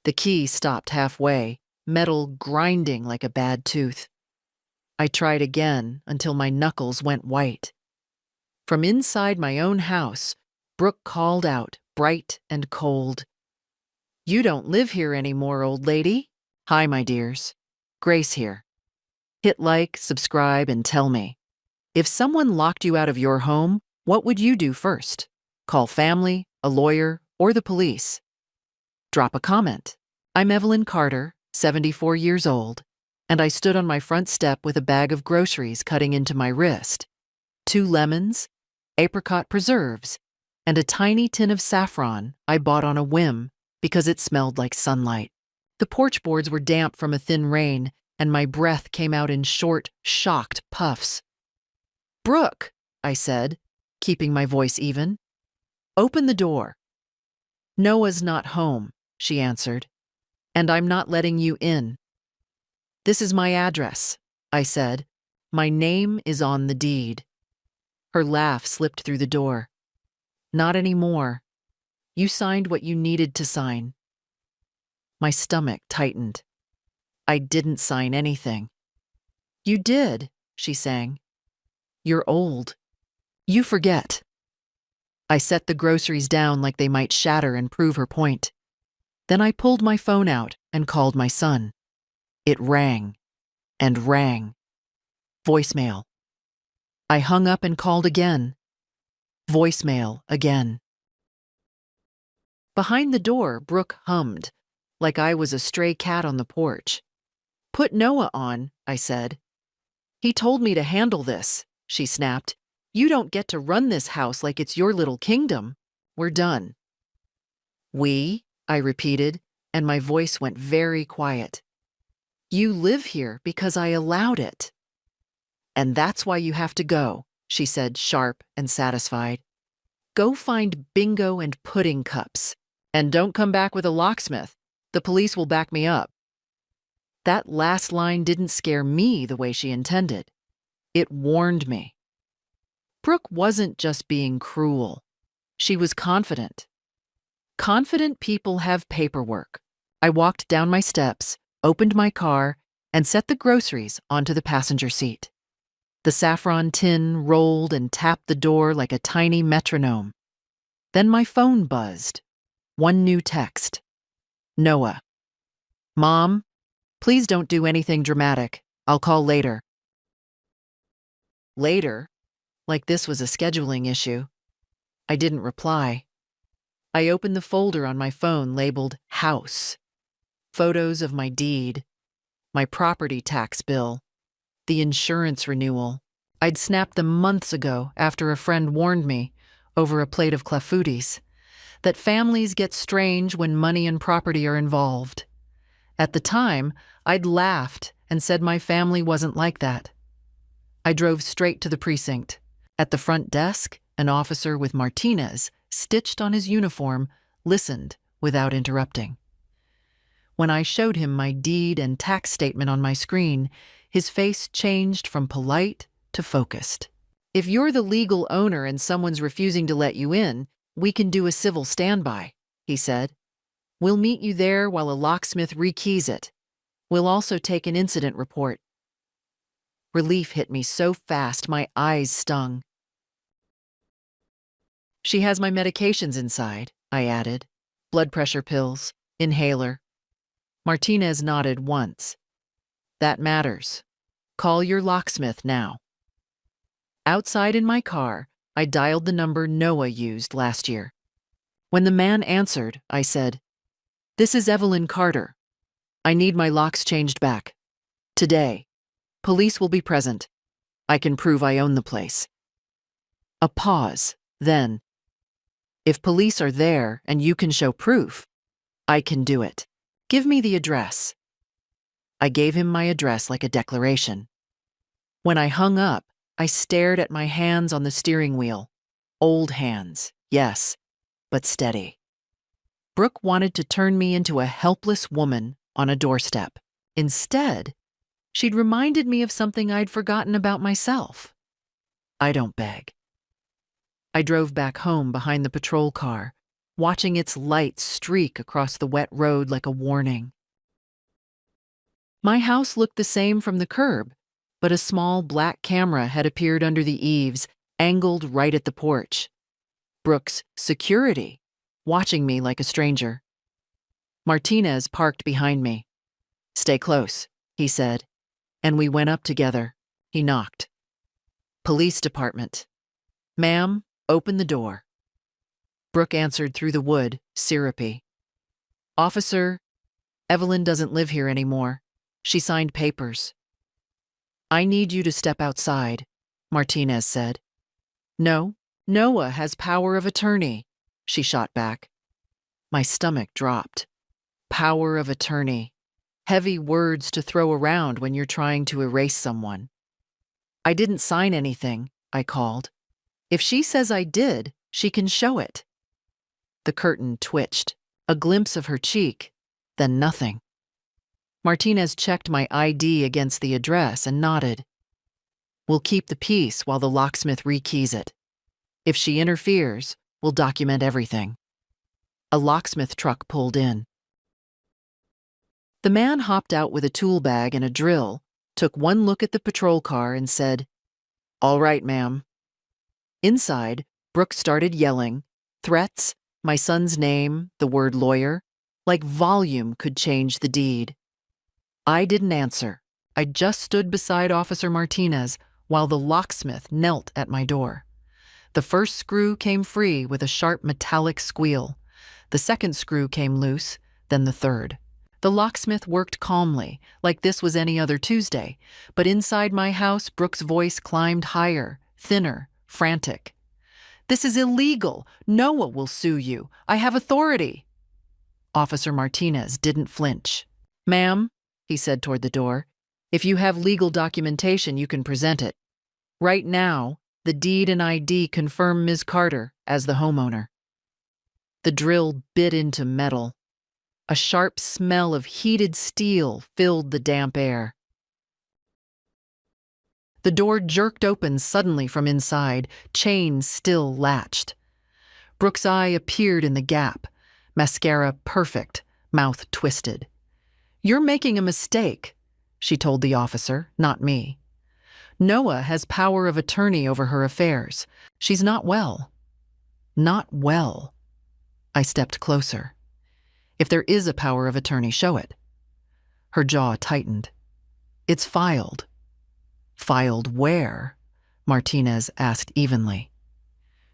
The key stopped halfway, metal grinding like a bad tooth. I tried again until my knuckles went white. From inside my own house, Brooke called out, bright and cold. "You don't live here anymore, old lady. Hi, my dears. Grace here. Hit like, subscribe, and tell me. If someone locked you out of your home, what would you do first? Call family, a lawyer, or the police? Drop a comment. I'm Evelyn Carter, 74 years old, and I stood on my front step with a bag of groceries cutting into my wrist. 2 lemons, apricot preserves, and a tiny tin of saffron I bought on a whim because it smelled like sunlight. The porch boards were damp from a thin rain, and my breath came out in short, shocked puffs. "Brooke," I said, keeping my voice even. "Open the door." "Noah's not home," she answered, "and I'm not letting you in." "This is my address," I said. "My name is on the deed." Her laugh slipped through the door. "Not anymore. You signed what you needed to sign." My stomach tightened. I didn't sign anything. "You did," she sang. "You're old. You forget." I set the groceries down like they might shatter and prove her point. Then I pulled my phone out and called my son. It rang and rang. Voicemail. I hung up and called again. Voicemail again. Behind the door, Brooke hummed, like I was a stray cat on the porch. "Put Noah on," I said. "He told me to handle this," she snapped. "You don't get to run this house like it's your little kingdom. We're done." "We?" I repeated, and my voice went very quiet. "You live here because I allowed it." "And that's why you have to go," she said, sharp and satisfied. "Go find bingo and pudding cups. And don't come back with a locksmith. The police will back me up." That last line didn't scare me the way she intended. It warned me. Brooke wasn't just being cruel. She was confident. Confident people have paperwork. I walked down my steps, opened my car, and set the groceries onto the passenger seat. The saffron tin rolled and tapped the door like a tiny metronome. Then my phone buzzed. One new text. Noah. "Mom, please don't do anything dramatic. I'll call later." Later? Like this was a scheduling issue. I didn't reply. I opened the folder on my phone labeled House. Photos of my deed, my property tax bill, the insurance renewal. I'd snapped them months ago after a friend warned me, over a plate of clafoutis, that families get strange when money and property are involved. At the time, I'd laughed and said my family wasn't like that. I drove straight to the precinct. At the front desk, an officer with Martinez, stitched on his uniform, listened without interrupting. When I showed him my deed and tax statement on my screen, his face changed from polite to focused. "If you're the legal owner and someone's refusing to let you in, we can do a civil standby," he said. "We'll meet you there while a locksmith rekeys it. We'll also take an incident report." Relief hit me so fast my eyes stung. "She has my medications inside," I added. "Blood pressure pills, inhaler." Martinez nodded once. "That matters. Call your locksmith now." Outside in my car, I dialed the number Noah used last year. When the man answered, I said, "This is Evelyn Carter. I need my locks changed back. Today. Police will be present. I can prove I own the place." A pause, then, "If police are there and you can show proof, I can do it. Give me the address." I gave him my address like a declaration. When I hung up, I stared at my hands on the steering wheel. Old hands, yes, but steady. Brooke wanted to turn me into a helpless woman on a doorstep. Instead, she'd reminded me of something I'd forgotten about myself. I don't beg. I drove back home behind the patrol car, watching its light streak across the wet road like a warning. My house looked the same from the curb, but a small black camera had appeared under the eaves, angled right at the porch. Brooks' security, watching me like a stranger. Martinez parked behind me. "Stay close," he said, and we went up together. He knocked. "Police department." "Ma'am, open the door." Brooke answered through the wood, syrupy. "Officer, Evelyn doesn't live here anymore. She signed papers." "I need you to step outside," Martinez said. "No, Noah has power of attorney," she shot back. My stomach dropped. Power of attorney. Heavy words to throw around when you're trying to erase someone. "I didn't sign anything," I called. "If she says I did, she can show it." The curtain twitched, a glimpse of her cheek, then nothing. Martinez checked my ID against the address and nodded. "We'll keep the peace while the locksmith rekeys it. If she interferes, we'll document everything." A locksmith truck pulled in. The man hopped out with a tool bag and a drill, took one look at the patrol car and said, "All right, ma'am." Inside, Brooke started yelling, threats, my son's name, the word lawyer, like volume could change the deed. I didn't answer. I just stood beside Officer Martinez while the locksmith knelt at my door. The first screw came free with a sharp metallic squeal. The second screw came loose, then the third. The locksmith worked calmly, like this was any other Tuesday, but inside my house, Brooke's voice climbed higher, thinner, frantic. "This is illegal. Noah will sue you. I have authority." Officer Martinez didn't flinch. "Ma'am," he said toward the door, "if you have legal documentation, you can present it. Right now, the deed and ID confirm Ms. Carter as the homeowner." The drill bit into metal. A sharp smell of heated steel filled the damp air. The door jerked open suddenly from inside, chain still latched. Brooke's eye appeared in the gap, mascara perfect, mouth twisted. "You're making a mistake," she told the officer, not me. "Noah has power of attorney over her affairs. She's not well." Not well. I stepped closer. "If there is a power of attorney, show it." Her jaw tightened. "It's filed." "Filed where?" Martinez asked evenly.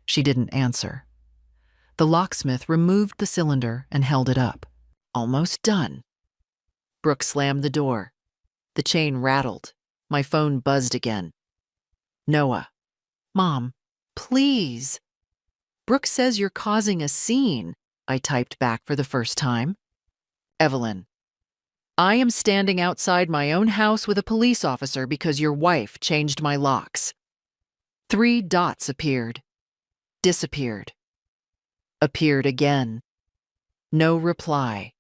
She didn't answer. The locksmith removed the cylinder and held it up. "Almost done." Brooke slammed the door. The chain rattled. My phone buzzed again. "Noah." "Mom, please." "Brooke says you're causing a scene," I typed back for the first time. "Evelyn, I am standing outside my own house with a police officer because your wife changed my locks." 3 dots appeared. Disappeared. Appeared again. No reply.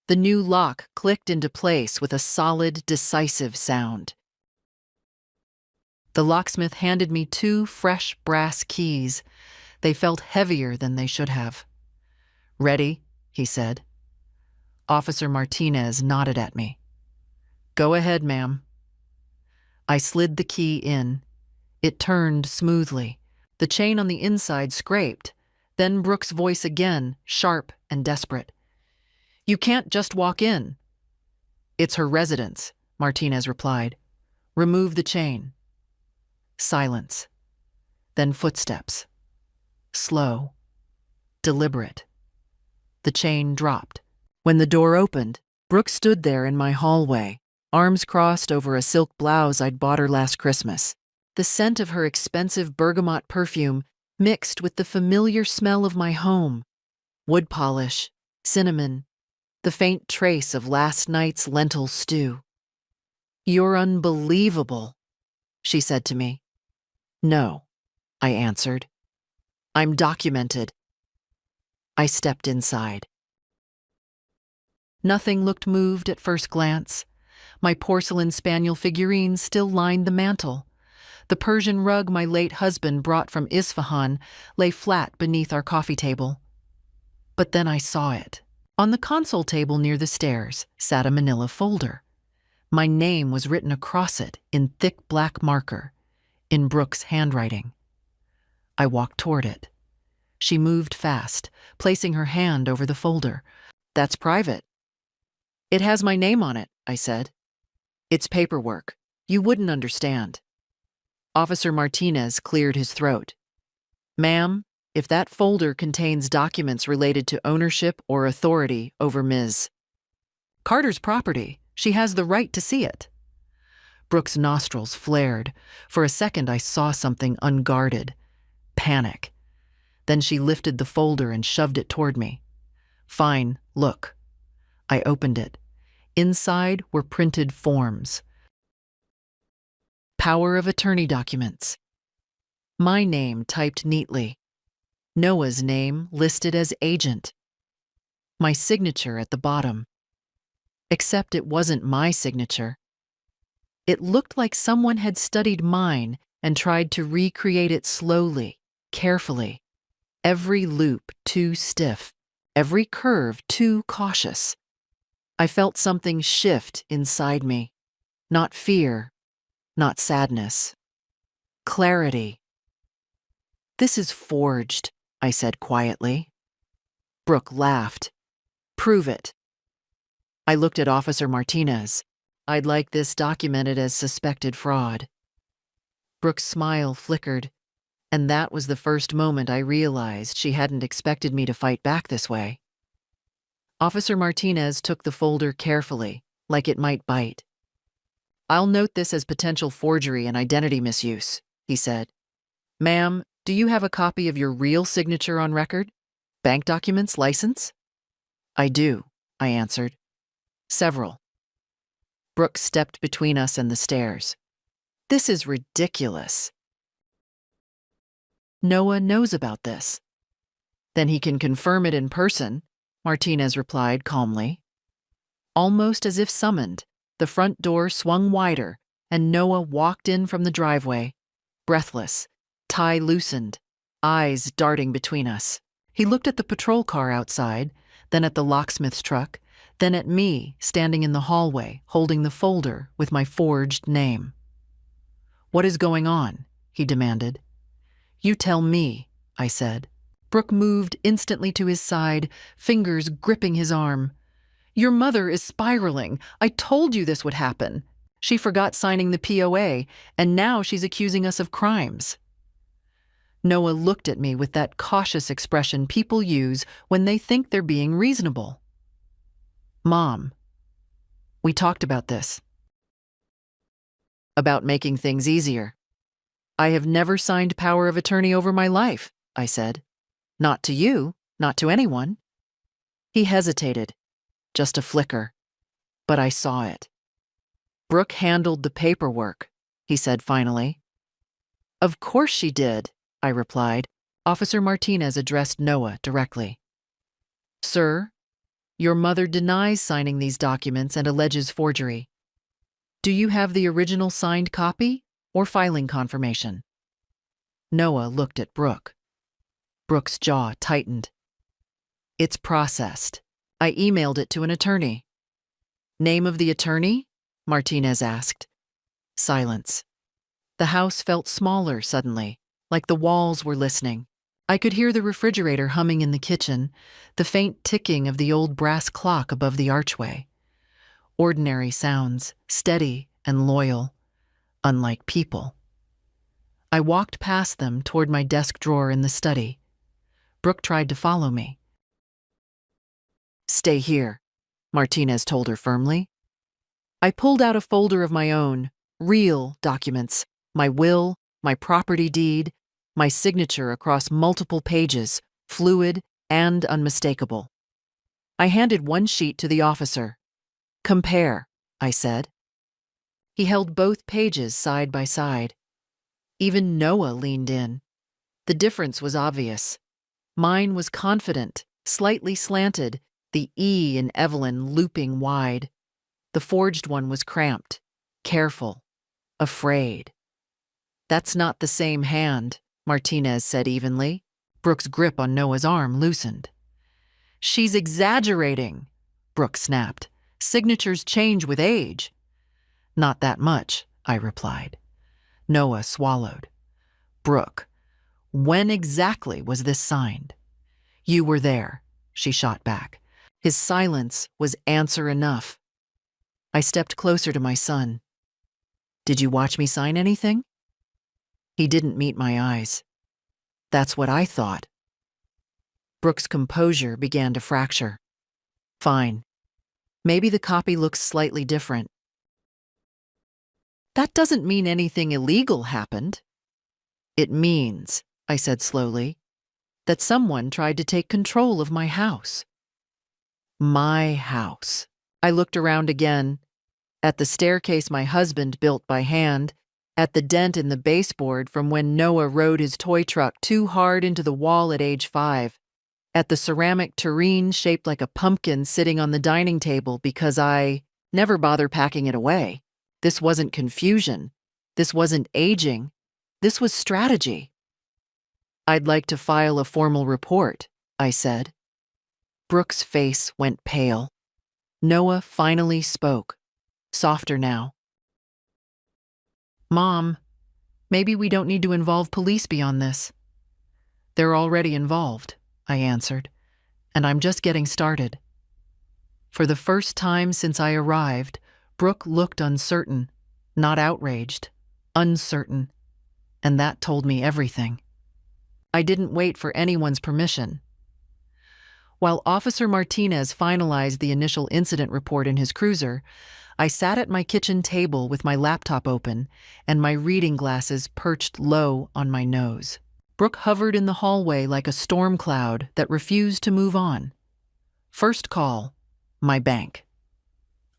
The new lock clicked into place with a solid, decisive sound. The locksmith handed me 2 fresh brass keys. They felt heavier than they should have. "Ready?" he said. Officer Martinez nodded at me. "Go ahead, ma'am." I slid the key in. It turned smoothly. The chain on the inside scraped. Then Brooke's voice again, sharp and desperate. "You can't just walk in." "It's her residence," Martinez replied. "Remove the chain." Silence. Then footsteps. Slow. Deliberate. The chain dropped. When the door opened, Brooke stood there in my hallway, arms crossed over a silk blouse I'd bought her last Christmas. The scent of her expensive bergamot perfume mixed with the familiar smell of my home. Wood polish, cinnamon, the faint trace of last night's lentil stew. "You're unbelievable," she said to me. "No," I answered. "I'm documented." I stepped inside. Nothing looked moved at first glance. My porcelain spaniel figurines still lined the mantel. The Persian rug my late husband brought from Isfahan lay flat beneath our coffee table. But then I saw it. On the console table near the stairs sat a manila folder. My name was written across it in thick black marker, in Brooke's handwriting. I walked toward it. She moved fast, placing her hand over the folder. "That's private." "It has my name on it," I said. "It's paperwork. You wouldn't understand." Officer Martinez cleared his throat. "Ma'am, if that folder contains documents related to ownership or authority over Ms. Carter's property, she has the right to see it." Brooke's nostrils flared. For a second, I saw something unguarded. Panic. Then she lifted the folder and shoved it toward me. "Fine, look." I opened it. Inside were printed forms. Power of attorney documents. My name typed neatly. Noah's name listed as agent. My signature at the bottom. Except it wasn't my signature. It looked like someone had studied mine and tried to recreate it slowly, carefully. Every loop too stiff, every curve too cautious. I felt something shift inside me. Not fear, not sadness. Clarity. "This is forged," I said quietly. Brooke laughed. "Prove it." I looked at Officer Martinez. "I'd like this documented as suspected fraud." Brooke's smile flickered, and that was the first moment I realized she hadn't expected me to fight back this way. Officer Martinez took the folder carefully, like it might bite. "I'll note this as potential forgery and identity misuse," he said. "Ma'am, do you have a copy of your real signature on record? Bank documents, license?" "I do," I answered. "Several." Brooke stepped between us and the stairs. "This is ridiculous." "Noah knows about this." "Then he can confirm it in person," Martinez replied calmly. Almost as if summoned, the front door swung wider, and Noah walked in from the driveway, breathless, tie loosened, eyes darting between us. He looked at the patrol car outside, then at the locksmith's truck, then at me standing in the hallway, holding the folder with my forged name. "What is going on?" he demanded. "You tell me," I said. Brooke moved instantly to his side, fingers gripping his arm. "Your mother is spiraling. I told you this would happen. She forgot signing the POA, and now she's accusing us of crimes." Noah looked at me with that cautious expression people use when they think they're being reasonable. "Mom, we talked about this. About making things easier. I have never signed power of attorney over my life," I said. "Not to you, not to anyone." He hesitated, just a flicker, but I saw it. "Brooke handled the paperwork," he said finally. "Of course she did," I replied. Officer Martinez addressed Noah directly. "Sir, your mother denies signing these documents and alleges forgery. Do you have the original signed copy or filing confirmation?" Noah looked at Brooke. Brooke's jaw tightened. "It's processed. I emailed it to an attorney." "Name of the attorney?" Martinez asked. Silence. The house felt smaller suddenly, like the walls were listening. I could hear the refrigerator humming in the kitchen, the faint ticking of the old brass clock above the archway. Ordinary sounds, steady and loyal, unlike people. I walked past them toward my desk drawer in the study. Brooke tried to follow me. "Stay here," Martinez told her firmly. I pulled out a folder of my own, real documents, my will, my property deed, my signature across multiple pages, fluid and unmistakable. I handed one sheet to the officer. "Compare," I said. He held both pages side by side. Even Noah leaned in. The difference was obvious. Mine was confident, slightly slanted, the E in Evelyn looping wide. The forged one was cramped, careful, afraid. "That's not the same hand," Martinez said evenly. Brooke's grip on Noah's arm loosened. She's exaggerating, Brooke snapped. Signatures change with age. Not that much, I replied. Noah swallowed. Brooke, when exactly was this signed? You were there, she shot back. His silence was answer enough. I stepped closer to my son. Did you watch me sign anything? He didn't meet my eyes. That's what I thought. Brooke's composure began to fracture. Fine. Maybe the copy looks slightly different. That doesn't mean anything illegal happened. It means, I said slowly, that someone tried to take control of my house. My house. I looked around again, at the staircase my husband built by hand, at the dent in the baseboard from when Noah rode his toy truck too hard into the wall at age 5, at the ceramic tureen shaped like a pumpkin sitting on the dining table because I never bother packing it away. This wasn't confusion. This wasn't aging. This was strategy. I'd like to file a formal report, I said. Brooke's face went pale. Noah finally spoke, softer now. Mom, maybe we don't need to involve police beyond this. They're already involved, I answered, and I'm just getting started. For the first time since I arrived, Brooke looked uncertain, not outraged, uncertain, and that told me everything. I didn't wait for anyone's permission. While Officer Martinez finalized the initial incident report in his cruiser, I sat at my kitchen table with my laptop open and my reading glasses perched low on my nose. Brooke hovered in the hallway like a storm cloud that refused to move on. First call, my bank.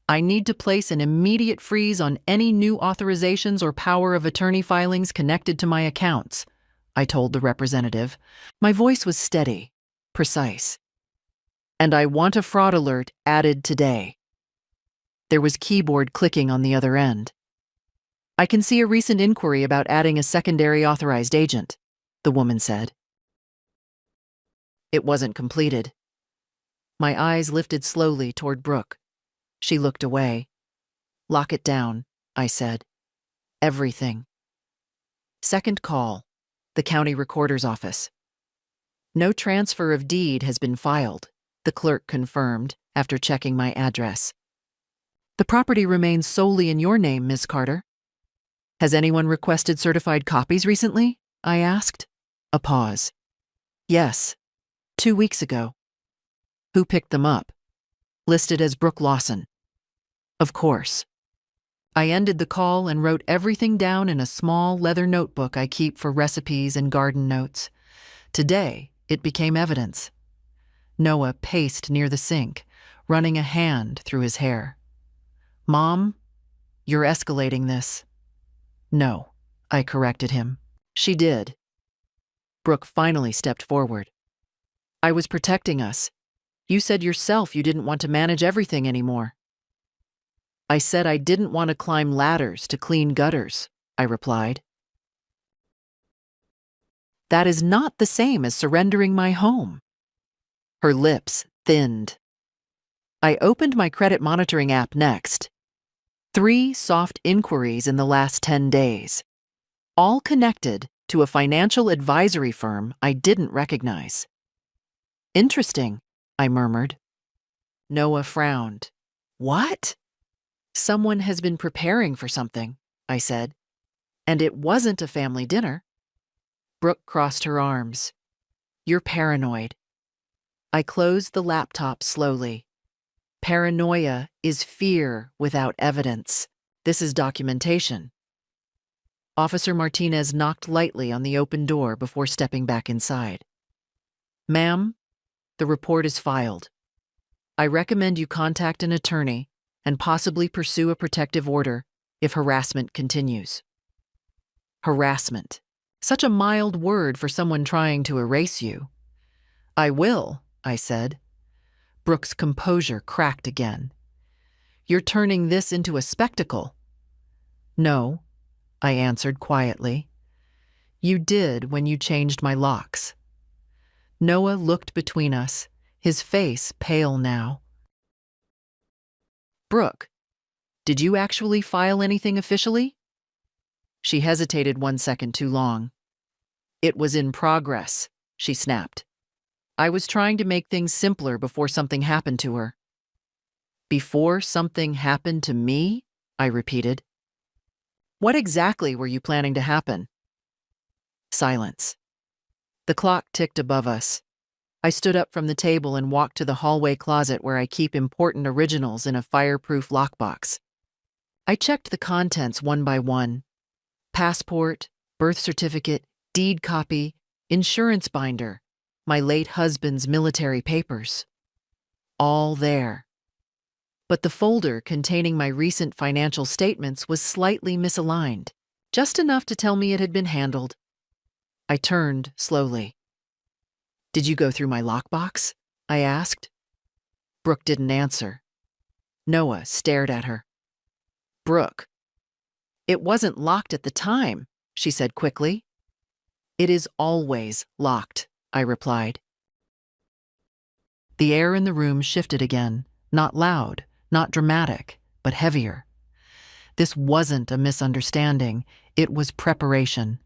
I need to place an immediate freeze on any new authorizations or power of attorney filings connected to my accounts, I told the representative. My voice was steady, precise. And I want a fraud alert added today. There was keyboard clicking on the other end. I can see a recent inquiry about adding a secondary authorized agent, the woman said. It wasn't completed. My eyes lifted slowly toward Brooke. She looked away. Lock it down, I said. Everything. Second call, the county recorder's office. No transfer of deed has been filed, the clerk confirmed after checking my address. The property remains solely in your name, Miss Carter. Has anyone requested certified copies recently? I asked. A pause. Yes, 2 weeks ago. Who picked them up? Listed as Brooke Lawson. Of course. I ended the call and wrote everything down in a small leather notebook I keep for recipes and garden notes. Today, it became evidence. Noah paced near the sink, running a hand through his hair. Mom, you're escalating this. No, I corrected him. She did. Brooke finally stepped forward. I was protecting us. You said yourself you didn't want to manage everything anymore. I said I didn't want to climb ladders to clean gutters, I replied. That is not the same as surrendering my home. Her lips thinned. I opened my credit monitoring app next. 3 soft inquiries in the last 10 days, all connected to a financial advisory firm I didn't recognize. Interesting, I murmured. Noah frowned. What? Someone has been preparing for something, I said, and it wasn't a family dinner. Brooke crossed her arms. You're paranoid. I closed the laptop slowly. Paranoia is fear without evidence. This is documentation. Officer Martinez knocked lightly on the open door before stepping back inside. Ma'am, the report is filed. I recommend you contact an attorney and possibly pursue a protective order if harassment continues. Harassment. Such a mild word for someone trying to erase you. I will, I said. Brooke's composure cracked again. You're turning this into a spectacle. No, I answered quietly. You did when you changed my locks. Noah looked between us, his face pale now. "Brooke, did you actually file anything officially?" She hesitated 1 second too long. "It was in progress," she snapped. "I was trying to make things simpler before something happened to her." "Before something happened to me?" I repeated. "What exactly were you planning to happen?" Silence. The clock ticked above us. I stood up from the table and walked to the hallway closet where I keep important originals in a fireproof lockbox. I checked the contents one by one. Passport, birth certificate, deed copy, insurance binder, my late husband's military papers. All there. But the folder containing my recent financial statements was slightly misaligned, just enough to tell me it had been handled. I turned slowly. "Did you go through my lockbox?" I asked. Brooke didn't answer. Noah stared at her. "Brooke, it wasn't locked at the time," she said quickly. "It is always locked," I replied. The air in the room shifted again, not loud, not dramatic, but heavier. This wasn't a misunderstanding, it was preparation.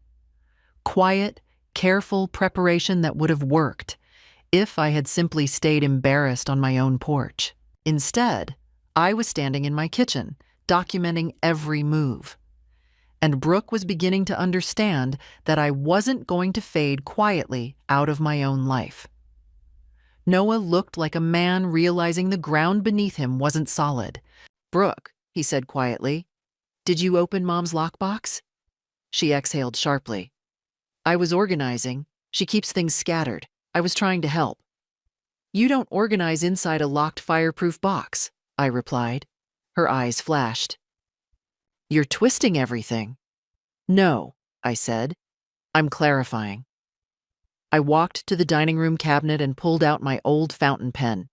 Quiet, careful preparation that would have worked if I had simply stayed embarrassed on my own porch. Instead, I was standing in my kitchen, documenting every move. And Brooke was beginning to understand that I wasn't going to fade quietly out of my own life. Noah looked like a man realizing the ground beneath him wasn't solid. "Brooke," he said quietly, "did you open Mom's lockbox?" She exhaled sharply. "I was organizing. She keeps things scattered. I was trying to help." "You don't organize inside a locked fireproof box," I replied. Her eyes flashed. "You're twisting everything." "No," I said. "I'm clarifying." I walked to the dining room cabinet and pulled out my old fountain pen,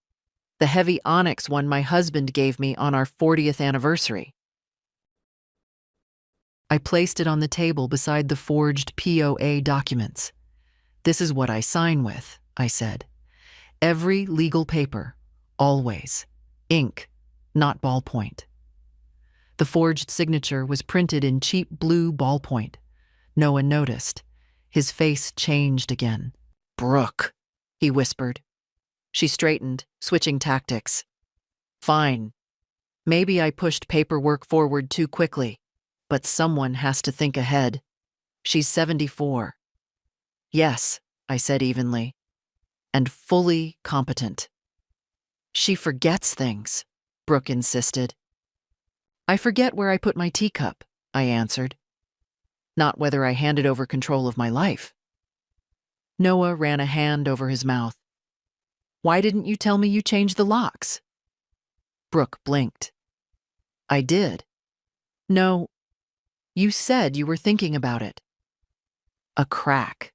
the heavy onyx one my husband gave me on our 40th anniversary. I placed it on the table beside the forged POA documents. "This is what I sign with," I said. "Every legal paper, always. Ink, not ballpoint." The forged signature was printed in cheap blue ballpoint. Noah noticed. His face changed again. "Brooke," he whispered. She straightened, switching tactics. "Fine. Maybe I pushed paperwork forward too quickly, but someone has to think ahead. She's 74. "Yes," I said evenly, "and fully competent." "She forgets things," Brooke insisted. "I forget where I put my teacup," I answered. "Not whether I handed over control of my life." Noah ran a hand over his mouth. "Why didn't you tell me you changed the locks?" Brooke blinked. "I did." "No, you said you were thinking about it." A crack.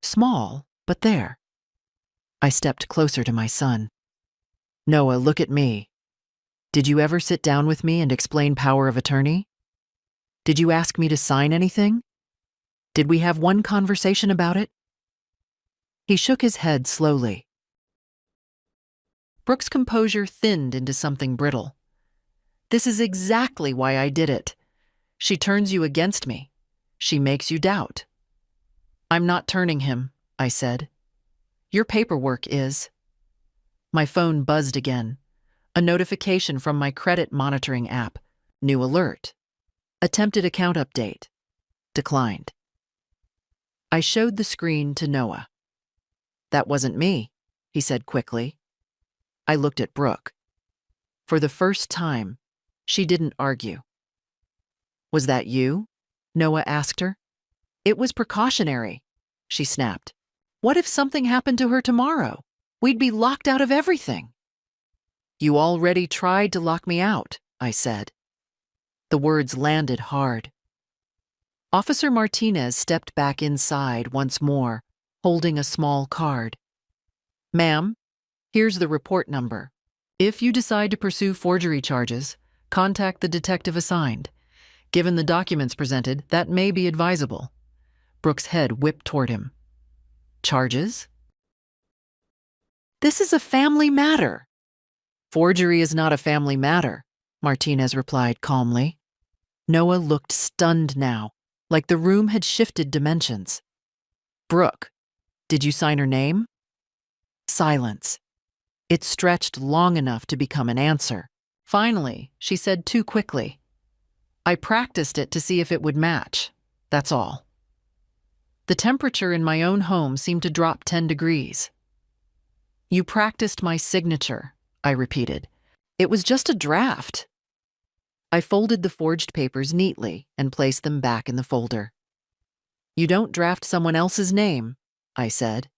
Small, but there. I stepped closer to my son. "Noah, look at me. Did you ever sit down with me and explain power of attorney? Did you ask me to sign anything? Did we have one conversation about it?" He shook his head slowly. Brooke's composure thinned into something brittle. "This is exactly why I did it. She turns you against me. She makes you doubt." "I'm not turning him," I said. "Your paperwork is." My phone buzzed again. A notification from my credit monitoring app. New alert. Attempted account update. Declined. I showed the screen to Noah. "That wasn't me," he said quickly. I looked at Brooke. For the first time, she didn't argue. "Was that you?" Noah asked her. "It was precautionary," she snapped. "What if something happened to her tomorrow? We'd be locked out of everything." "You already tried to lock me out," I said. The words landed hard. Officer Martinez stepped back inside once more, holding a small card. "Ma'am, here's the report number. If you decide to pursue forgery charges, contact the detective assigned. Given the documents presented, that may be advisable." Brooke's head whipped toward him. "Charges?" This is a family matter. Forgery is not a family matter, Martinez replied calmly. Noah looked stunned now, like the room had shifted dimensions. Brooke, did you sign her name? Silence. It stretched long enough to become an answer. Finally, she said too quickly, I practiced it to see if it would match. That's all. The temperature in my own home seemed to drop 10 degrees. You practiced my signature, I repeated. It was just a draft. I folded the forged papers neatly and placed them back in the folder. You don't draft someone else's name, I said.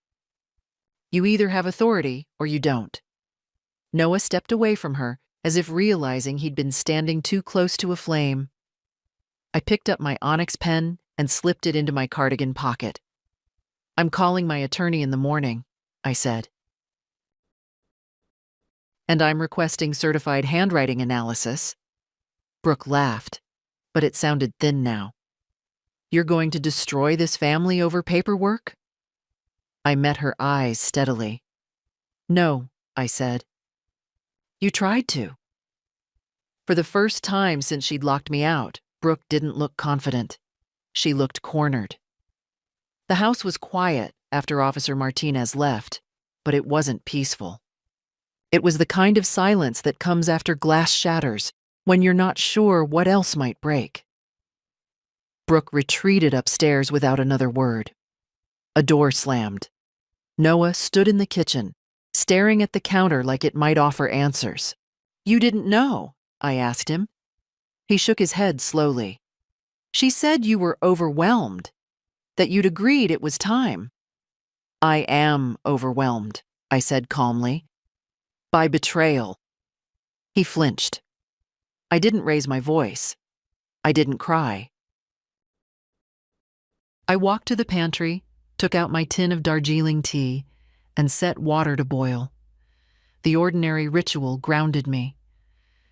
You either have authority or you don't. Noah stepped away from her, as if realizing he'd been standing too close to a flame. I picked up my onyx pen and slipped it into my cardigan pocket. I'm calling my attorney in the morning, I said. And I'm requesting certified handwriting analysis. Brooke laughed, but it sounded thin now. You're going to destroy this family over paperwork? I met her eyes steadily. No, I said. You tried to. For the first time since she'd locked me out, Brooke didn't look confident. She looked cornered. The house was quiet after Officer Martinez left, but it wasn't peaceful. It was the kind of silence that comes after glass shatters, when you're not sure what else might break. Brooke retreated upstairs without another word. A door slammed. Noah stood in the kitchen, staring at the counter like it might offer answers. You didn't know, I asked him. He shook his head slowly. She said you were overwhelmed, that you'd agreed it was time. I am overwhelmed, I said calmly. By betrayal. He flinched. I didn't raise my voice. I didn't cry. I walked to the pantry, took out my tin of Darjeeling tea, and set water to boil. The ordinary ritual grounded me.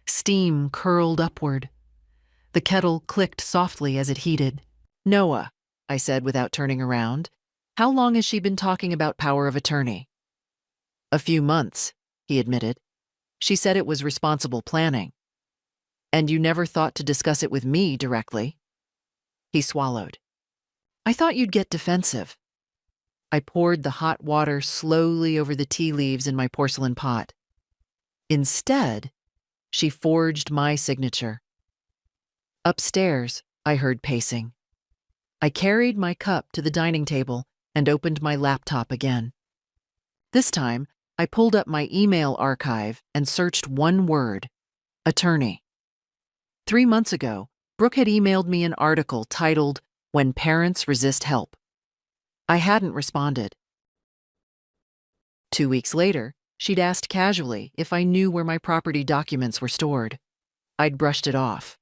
Steam curled upward. The kettle clicked softly as it heated. Noah, I said without turning around, how long has she been talking about power of attorney? A few months, he admitted. She said it was responsible planning. And you never thought to discuss it with me directly? He swallowed. I thought you'd get defensive. I poured the hot water slowly over the tea leaves in my porcelain pot. Instead, she forged my signature. Upstairs, I heard pacing. I carried my cup to the dining table and opened my laptop again. This time, I pulled up my email archive and searched one word: attorney. 3 months ago, Brooke had emailed me an article titled, When Parents Resist Help. I hadn't responded. 2 weeks later, she'd asked casually if I knew where my property documents were stored. I'd brushed it off.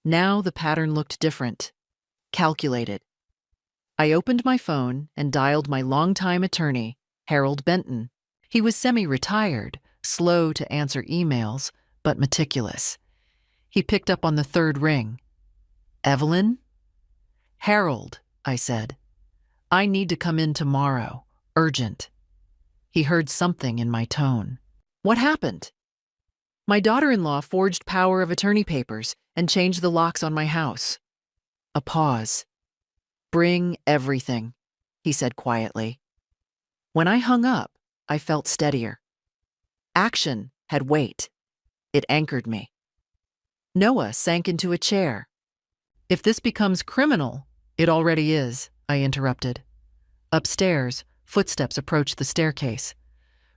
Now the pattern looked different, calculated. I opened my phone and dialed my longtime attorney, Harold Benton. He was semi-retired, slow to answer emails, but meticulous. He picked up on the third ring. Evelyn? Harold, I said. I need to come in tomorrow. Urgent. He heard something in my tone. What happened? My daughter-in-law forged power of attorney papers and changed the locks on my house. A pause. Bring everything, he said quietly. When I hung up, I felt steadier. Action had weight. It anchored me. Noah sank into a chair. If this becomes criminal, it already is, I interrupted. Upstairs, footsteps approached the staircase.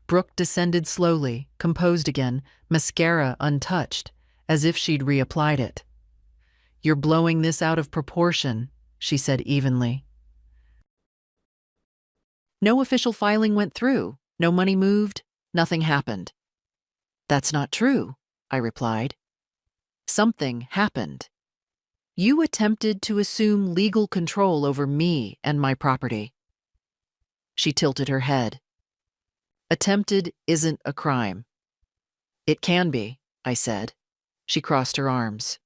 Brooke descended slowly, composed again, mascara untouched, as if she'd reapplied it. You're blowing this out of proportion, she said evenly. No official filing went through, no money moved, nothing happened. That's not true, I replied. Something happened. You attempted to assume legal control over me and my property. She tilted her head. Attempted isn't a crime. It can be, I said. She crossed her arms.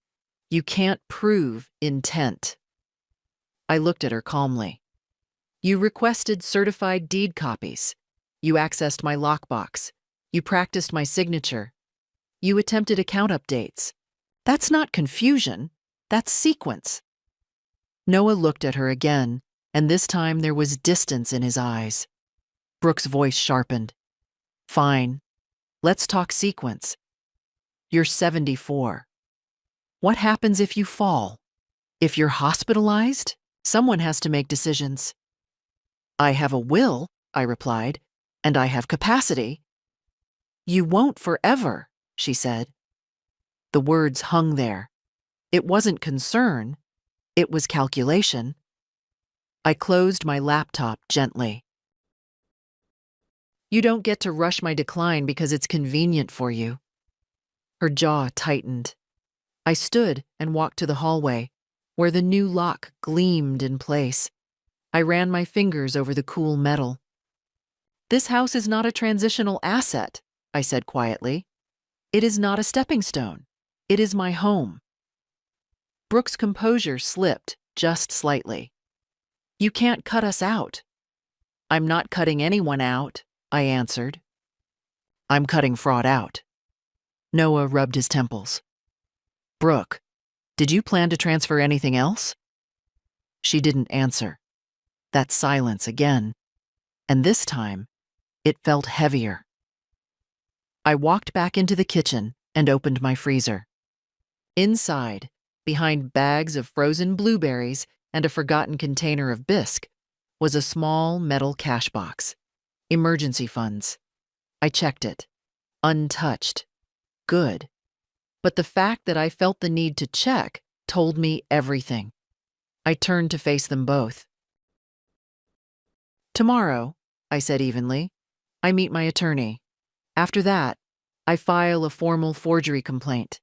You can't prove intent. I looked at her calmly. You requested certified deed copies. You accessed my lockbox. You practiced my signature. You attempted account updates. That's not confusion. That's sequence. Noah looked at her again, and this time there was distance in his eyes. Brooke's voice sharpened. Fine. Let's talk sequence. You're 74. What happens if you fall? If you're hospitalized? Someone has to make decisions. I have a will, I replied, and I have capacity. You won't forever, she said. The words hung there. It wasn't concern. It was calculation. I closed my laptop gently. You don't get to rush my decline because it's convenient for you. Her jaw tightened. I stood and walked to the hallway, where the new lock gleamed in place. I ran my fingers over the cool metal. This house is not a transitional asset, I said quietly. It is not a stepping stone. It is my home. Brooke's composure slipped just slightly. You can't cut us out. I'm not cutting anyone out, I answered. I'm cutting fraud out. Noah rubbed his temples. Brooke, did you plan to transfer anything else? She didn't answer. That silence again, and this time, it felt heavier. I walked back into the kitchen and opened my freezer. Inside, behind bags of frozen blueberries and a forgotten container of bisque, was a small metal cash box. Emergency funds. I checked it. Untouched. Good. But the fact that I felt the need to check told me everything. I turned to face them both. Tomorrow, I said evenly, I meet my attorney. After that, I file a formal forgery complaint.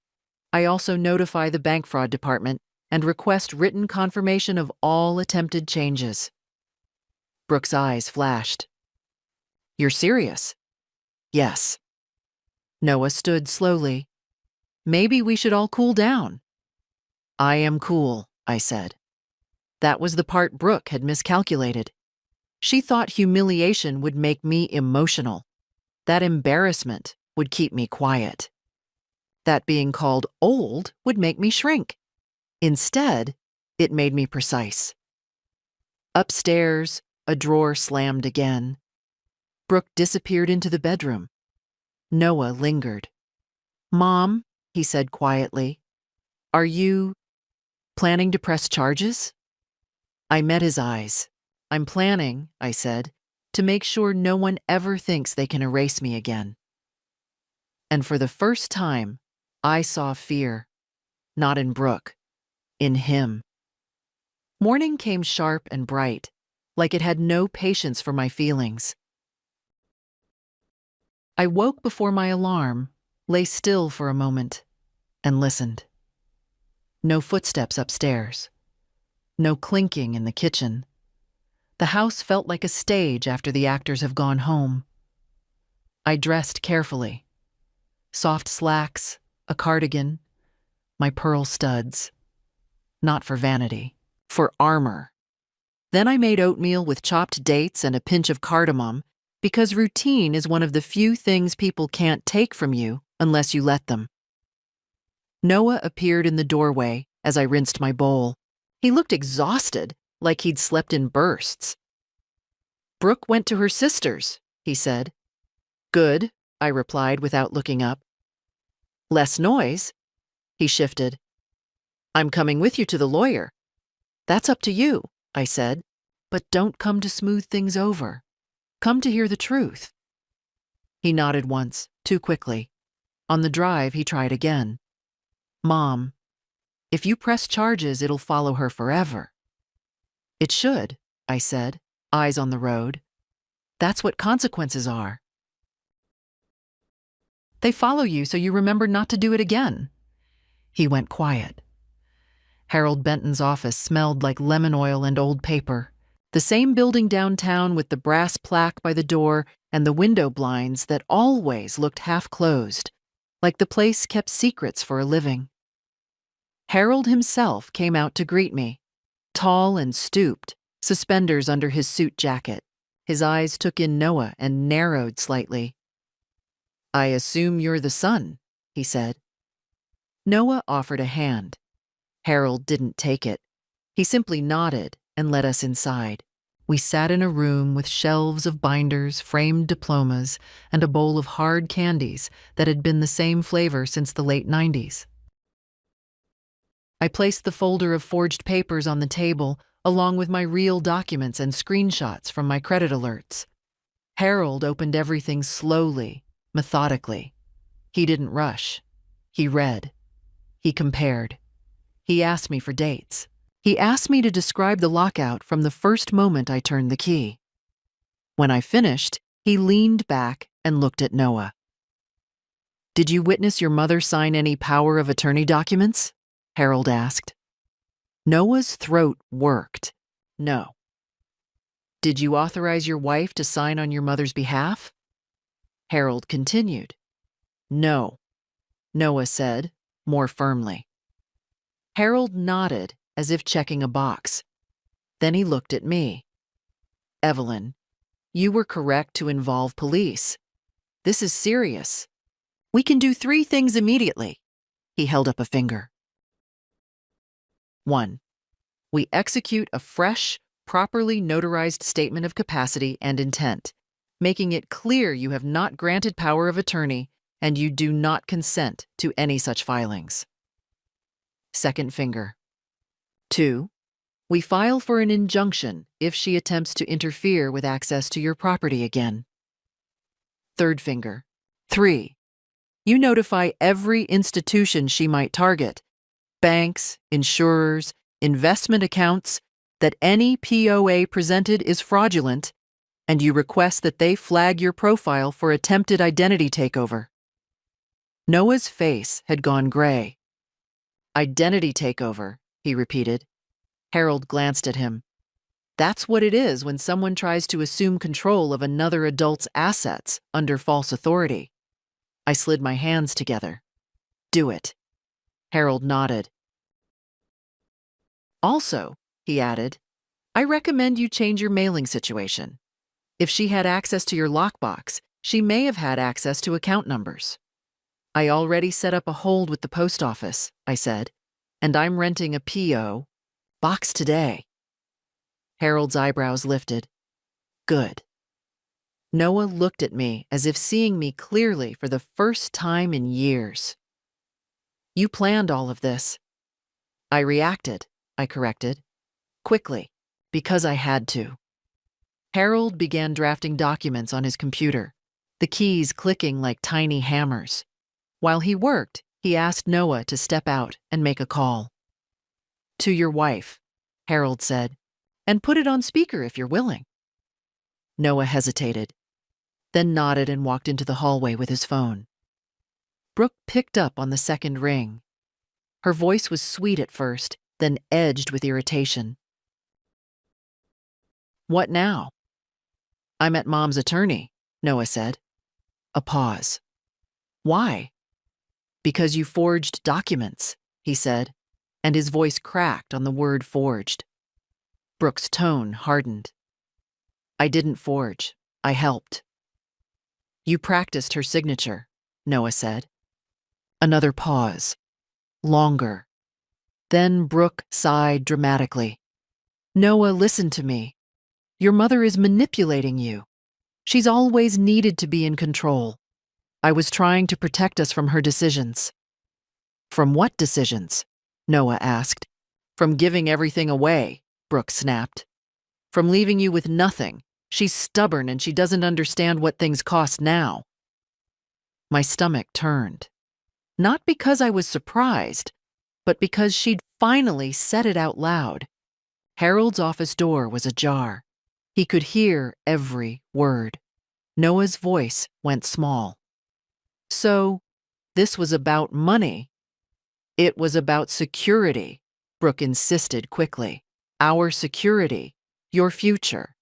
I also notify the bank fraud department and request written confirmation of all attempted changes. Brooke's eyes flashed. You're serious? Yes. Noah stood slowly. Maybe we should all cool down. I am cool, I said. That was the part Brooke had miscalculated. She thought humiliation would make me emotional. That embarrassment would keep me quiet. That being called old would make me shrink. Instead, it made me precise. Upstairs, a drawer slammed again. Brooke disappeared into the bedroom. Noah lingered. Mom, he said quietly, are you planning to press charges? I met his eyes. I'm planning, I said, to make sure no one ever thinks they can erase me again. And for the first time, I saw fear, not in Brooke, in him. Morning came sharp and bright, like it had no patience for my feelings. I woke before my alarm, lay still for a moment, and listened. No footsteps upstairs. No clinking in the kitchen. The house felt like a stage after the actors have gone home. I dressed carefully. Soft slacks, a cardigan, my pearl studs. Not for vanity, for armor. Then I made oatmeal with chopped dates and a pinch of cardamom, because routine is one of the few things people can't take from you unless you let them. Noah appeared in the doorway as I rinsed my bowl. He looked exhausted, like he'd slept in bursts. Brooke went to her sister's, he said. Good, I replied without looking up. Less noise? He shifted. I'm coming with you to the lawyer. That's up to you, I said, but don't come to smooth things over. Come to hear the truth. He nodded once, too quickly. On the drive, he tried again. Mom, if you press charges, it'll follow her forever. It should, I said, eyes on the road. That's what consequences are. They follow you so you remember not to do it again. He went quiet. Harold Benton's office smelled like lemon oil and old paper. The same building downtown with the brass plaque by the door and the window blinds that always looked half-closed, like the place kept secrets for a living. Harold himself came out to greet me, tall and stooped, suspenders under his suit jacket, His eyes took in Noah and narrowed slightly. "I assume you're the son," he said. Noah offered a hand. Harold didn't take it. He simply nodded and led us inside. We sat in a room with shelves of binders, framed diplomas, and a bowl of hard candies that had been the same flavor since the late 90s. I placed the folder of forged papers on the table, along with my real documents and screenshots from my credit alerts. Harold opened everything slowly, methodically. He didn't rush. He read. He compared. He asked me for dates. He asked me to describe the lockout from the first moment I turned the key. When I finished, he leaned back and looked at Noah. "Did you witness your mother sign any power of attorney documents?" Harold asked. Noah's throat worked. "No." "Did you authorize your wife to sign on your mother's behalf?" Harold continued. "No," Noah said, more firmly. Harold nodded, as if checking a box. Then he looked at me. "Evelyn, you were correct to involve police. This is serious. We can do 3 things immediately." He held up a finger. 1. We execute a fresh, properly notarized statement of capacity and intent, making it clear you have not granted power of attorney and you do not consent to any such filings. Second finger. 2. We file for an injunction if she attempts to interfere with access to your property again. Third finger. 3. You notify every institution she might target, banks, insurers, investment accounts, that any POA presented is fraudulent, and you request that they flag your profile for attempted identity takeover. Noah's face had gone gray. "Identity takeover," he repeated. Harold glanced at him. "That's what it is when someone tries to assume control of another adult's assets under false authority." I slid my hands together. "Do it." Harold nodded. "Also," he added, "I recommend you change your mailing situation. If she had access to your lockbox, she may have had access to account numbers." "I already set up a hold with the post office," I said, "and I'm renting a P.O. box today." Harold's eyebrows lifted. "Good." Noah looked at me as if seeing me clearly for the first time in years. "You planned all of this." "I reacted," I corrected. "Quickly, because I had to." Harold began drafting documents on his computer, the keys clicking like tiny hammers. While he worked, he asked Noah to step out and make a call. "To your wife," Harold said, "and put it on speaker if you're willing." Noah hesitated, then nodded and walked into the hallway with his phone. Brooke picked up on the second ring. Her voice was sweet at first, then edged with irritation. "What now?" "I'm at Mom's attorney," Noah said. A pause. "Why?" "Because you forged documents," he said, and his voice cracked on the word forged. Brooke's tone hardened. "I didn't forge. I helped." "You practiced her signature," Noah said. Another pause. Longer. Then Brooke sighed dramatically. "Noah, listen to me. Your mother is manipulating you. She's always needed to be in control. I was trying to protect us from her decisions." "From what decisions?" Noah asked. "From giving everything away," Brooke snapped. "From leaving you with nothing. She's stubborn and she doesn't understand what things cost now." My stomach turned. Not because I was surprised, but because she'd finally said it out loud. Harold's office door was ajar. He could hear every word. Noah's voice went small. "So, this was about money." "It was about security," Brooke insisted quickly. "Our security, your future.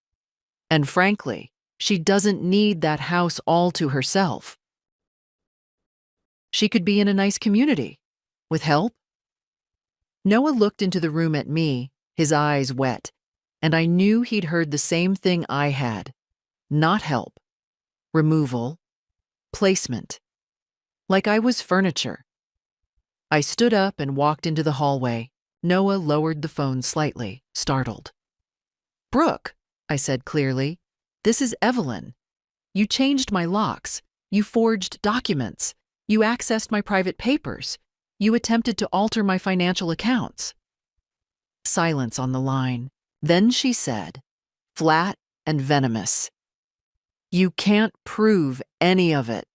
And frankly, she doesn't need that house all to herself. She could be in a nice community, with help." Noah looked into the room at me, his eyes wet, and I knew he'd heard the same thing I had. not help, removal, placement, like I was furniture. I stood up and walked into the hallway. Noah lowered the phone slightly, startled. "Brooke," I said clearly, "this is Evelyn. You changed my locks. You forged documents. You accessed my private papers. You attempted to alter my financial accounts." Silence on the line. Then she said, flat and venomous, "You can't prove any of it."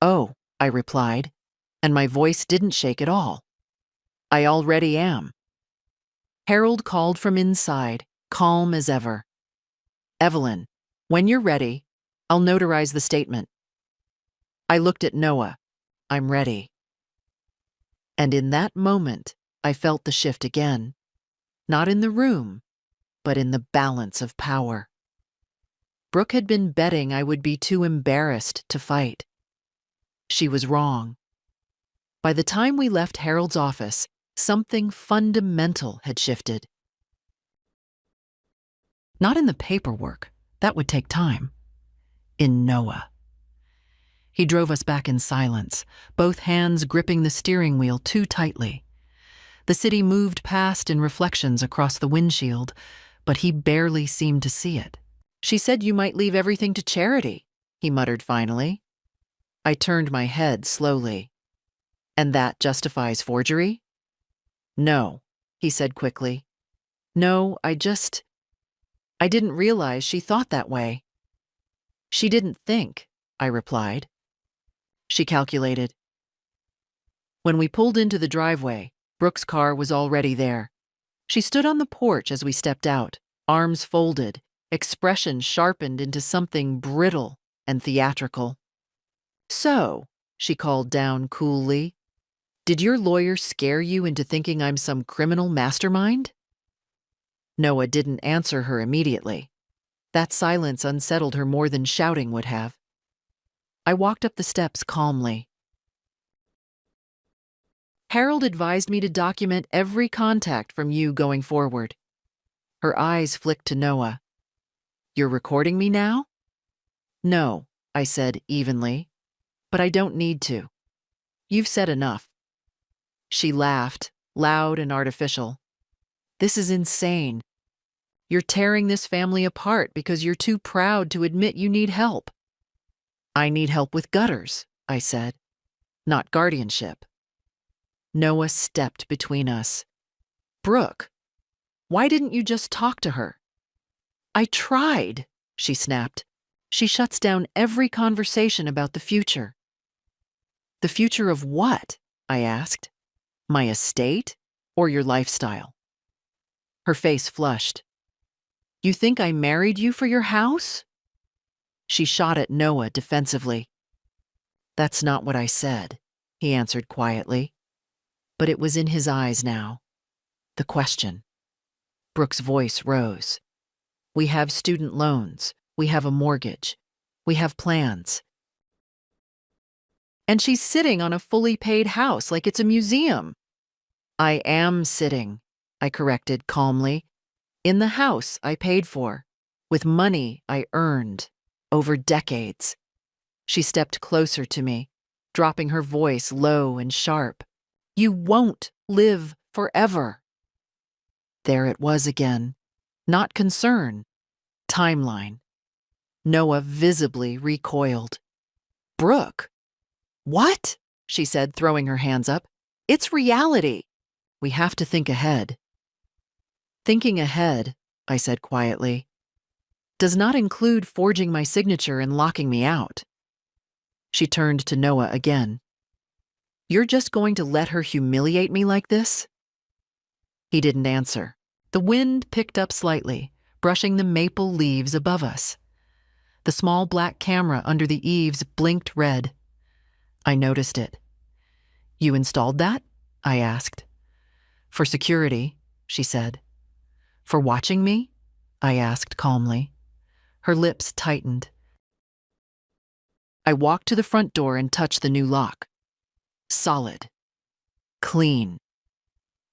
"Oh," I replied, and my voice didn't shake at all. "I already am." Harold called from inside, calm as ever. "Evelyn, when you're ready, I'll notarize the statement." I looked at Noah. "I'm ready." And in that moment, I felt the shift again. Not in the room, but in the balance of power. Brooke had been betting I would be too embarrassed to fight. She was wrong. By the time we left Harold's office, something fundamental had shifted. Not in the paperwork, that would take time. In Noah. He drove us back in silence, both hands gripping the steering wheel too tightly. The city moved past in reflections across the windshield, but he barely seemed to see it. "She said you might leave everything to charity," he muttered finally. I turned my head slowly. "And that justifies forgery?" "No," he said quickly. "No, I didn't realize she thought that way." "She didn't think," I replied. She calculated. When we pulled into the driveway, Brooke's car was already there. She stood on the porch as we stepped out, arms folded, expression sharpened into something brittle and theatrical. "So," she called down coolly, "did your lawyer scare you into thinking I'm some criminal mastermind?" Noah didn't answer her immediately. That silence unsettled her more than shouting would have. I walked up the steps calmly. "Harold advised me to document every contact from you going forward." Her eyes flicked to Noah. "You're recording me now?" "No," I said evenly, "but I don't need to. You've said enough." She laughed, loud and artificial. "This is insane. You're tearing this family apart because you're too proud to admit you need help." "I need help with gutters," I said, "not guardianship." Noah stepped between us. "Brooke, why didn't you just talk to her?" "I tried," she snapped. "She shuts down every conversation about the future." "The future of what?" I asked. "My estate or your lifestyle?" Her face flushed. "You think I married you for your house?" She shot at Noah defensively. "That's not what I said," he answered quietly. But it was in his eyes now. The question. Brooke's voice rose. "We have student loans. We have a mortgage. We have plans." "And she's sitting on a fully paid house like it's a museum." "I am sitting," I corrected calmly, "in the house I paid for, with money I earned, over decades." She stepped closer to me, dropping her voice low and sharp. "You won't live forever." There it was again. Not concern. Timeline. Noah visibly recoiled. "Brooke." "What?" she said, throwing her hands up. "It's reality. We have to think ahead." "Thinking ahead," I said quietly, "does not include forging my signature and locking me out." She turned to Noah again. "You're just going to let her humiliate me like this?" He didn't answer. The wind picked up slightly, brushing the maple leaves above us. The small black camera under the eaves blinked red. I noticed it. "You installed that?" I asked. "For security," she said. "For watching me?" I asked calmly. Her lips tightened. I walked to the front door and touched the new lock. Solid. Clean.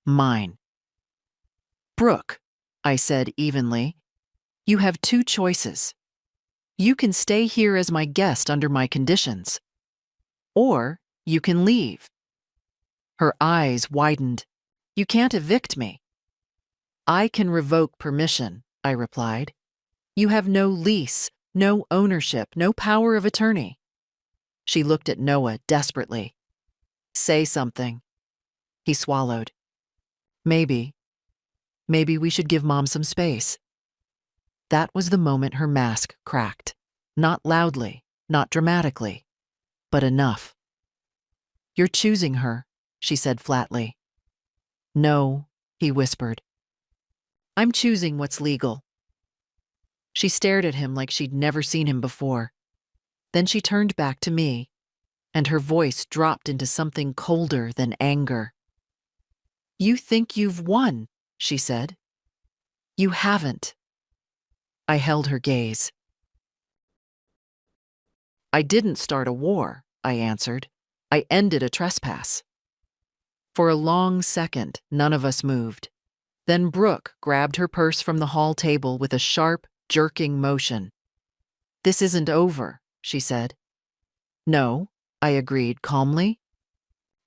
Mine. "Brooke," I said evenly, "you have two choices. You can stay here as my guest under my conditions. Or you can leave. Her eyes widened. You can't evict me. I can revoke permission, I replied. You have no lease, no ownership, no power of attorney. She looked at Noah desperately. Say something. He swallowed. Maybe we should give Mom some space. That was the moment her mask cracked. Not loudly, not dramatically, but enough. You're choosing her, she said flatly. No, he whispered. I'm choosing what's legal. She stared at him like she'd never seen him before. Then she turned back to me, and her voice dropped into something colder than anger. You think you've won, she said. You haven't. I held her gaze. I didn't start a war, I answered. I ended a trespass. For a long second, none of us moved. Then Brooke grabbed her purse from the hall table with a sharp, jerking motion. This isn't over, she said. No, I agreed calmly.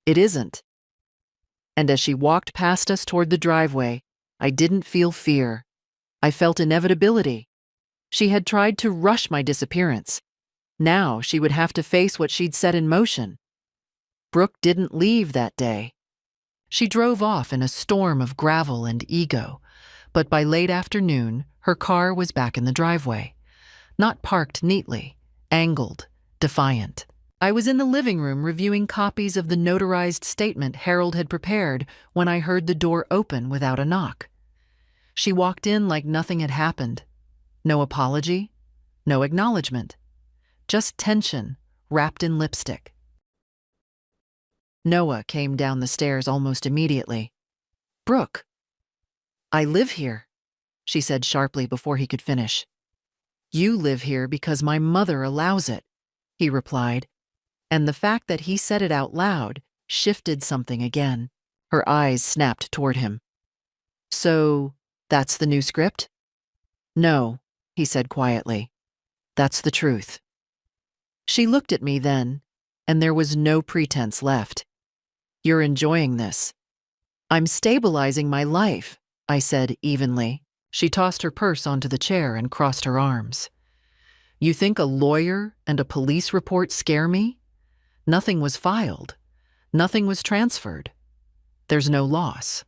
It isn't. And as she walked past us toward the driveway, I didn't feel fear. I felt inevitability. She had tried to rush my disappearance. Now she would have to face what she'd set in motion. Brooke didn't leave that day. She drove off in a storm of gravel and ego, but by late afternoon, her car was back in the driveway. Not parked neatly, angled, defiant. I was in the living room reviewing copies of the notarized statement Harold had prepared when I heard the door open without a knock. She walked in like nothing had happened. No apology, no acknowledgement. Just tension, wrapped in lipstick. Noah came down the stairs almost immediately. Brooke. I live here, she said sharply before he could finish. You live here because my mother allows it, he replied, and the fact that he said it out loud shifted something again. Her eyes snapped toward him. So, that's the new script? No, he said quietly. That's the truth. She looked at me then, and there was no pretense left. You're enjoying this. I'm stabilizing my life, I said evenly. She tossed her purse onto the chair and crossed her arms. You think a lawyer and a police report scare me? Nothing was filed. Nothing was transferred. There's no loss.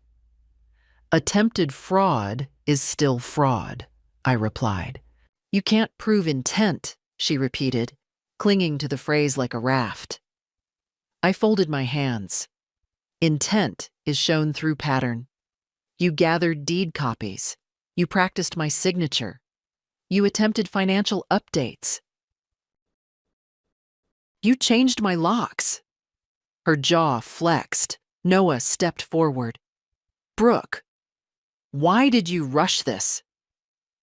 Attempted fraud is still fraud, I replied. You can't prove intent, she repeated, clinging to the phrase like a raft. I folded my hands. Intent is shown through pattern. You gathered deed copies. You practiced my signature. You attempted financial updates. You changed my locks. Her jaw flexed. Noah stepped forward. Brooke, why did you rush this?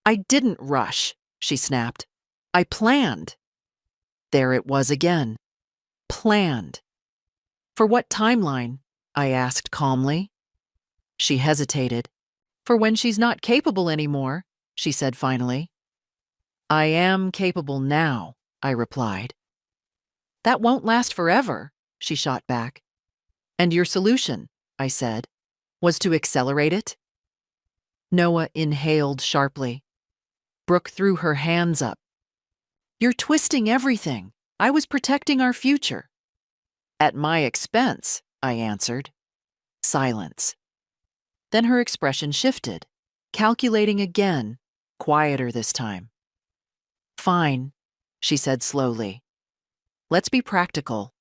I didn't rush, she snapped. I planned. There it was again. Planned. For what timeline? I asked calmly. She hesitated. For when she's not capable anymore, she said finally. I am capable now, I replied. That won't last forever, she shot back. And your solution, I said, was to accelerate it? Noah inhaled sharply. Brooke threw her hands up. You're twisting everything. I was protecting our future. At my expense, I answered. Silence. Then her expression shifted, calculating again, quieter this time. Fine, she said slowly. Let's be practical.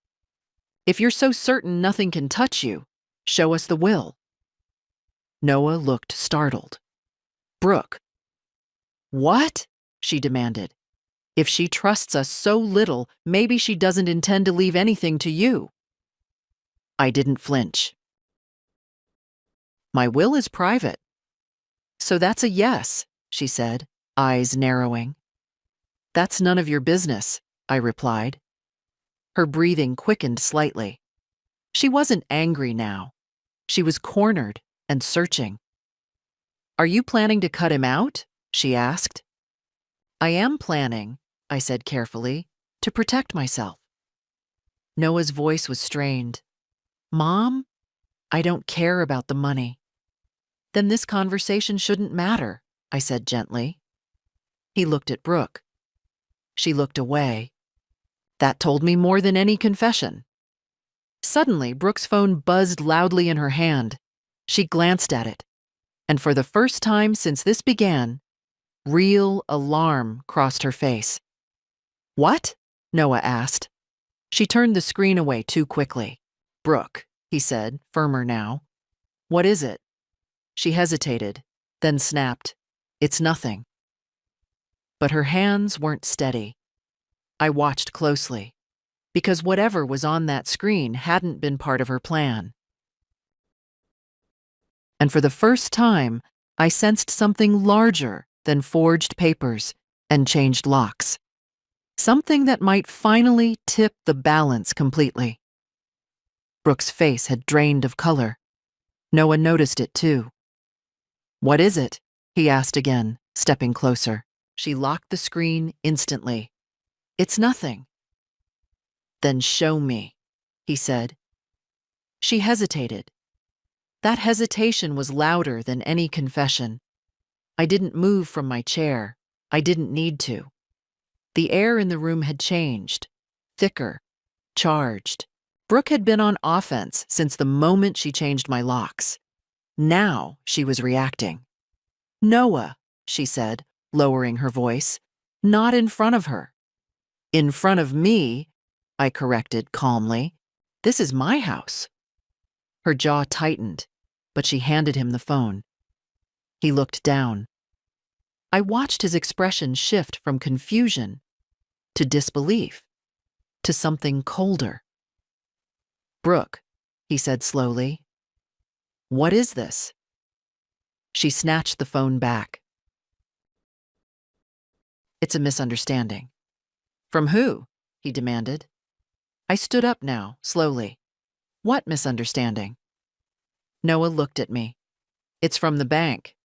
If you're so certain nothing can touch you, show us the will. Noah looked startled. Brooke. What? She demanded. If she trusts us so little, maybe she doesn't intend to leave anything to you. I didn't flinch. My will is private. So that's a yes, she said, eyes narrowing. That's none of your business, I replied. Her breathing quickened slightly. She wasn't angry now. She was cornered and searching. Are you planning to cut him out? She asked. I am planning, I said carefully, to protect myself. Noah's voice was strained. Mom, I don't care about the money. Then this conversation shouldn't matter, I said gently. He looked at Brooke. She looked away. That told me more than any confession. Suddenly, Brooke's phone buzzed loudly in her hand. She glanced at it, and for the first time since this began, real alarm crossed her face. What? Noah asked. She turned the screen away too quickly. Brooke, he said, firmer now. What is it? She hesitated, then snapped, It's nothing. But her hands weren't steady. I watched closely, because whatever was on that screen hadn't been part of her plan. And for the first time, I sensed something larger than forged papers and changed locks. Something that might finally tip the balance completely. Brooke's face had drained of color. Noah noticed it too. What is it? He asked again, stepping closer. She locked the screen instantly. It's nothing. Then show me, he said. She hesitated. That hesitation was louder than any confession. I didn't move from my chair. I didn't need to. The air in the room had changed, thicker, charged. Brooke had been on offense since the moment she changed my locks. Now she was reacting. Noah, she said, lowering her voice, not in front of her. In front of me, I corrected calmly. This is my house. Her jaw tightened, but she handed him the phone. He looked down. I watched his expression shift from confusion to disbelief to something colder. Brooke, he said slowly, what is this? She snatched the phone back. It's a misunderstanding. From who? He demanded. I stood up now, slowly. What misunderstanding? Noah looked at me. It's from the bank.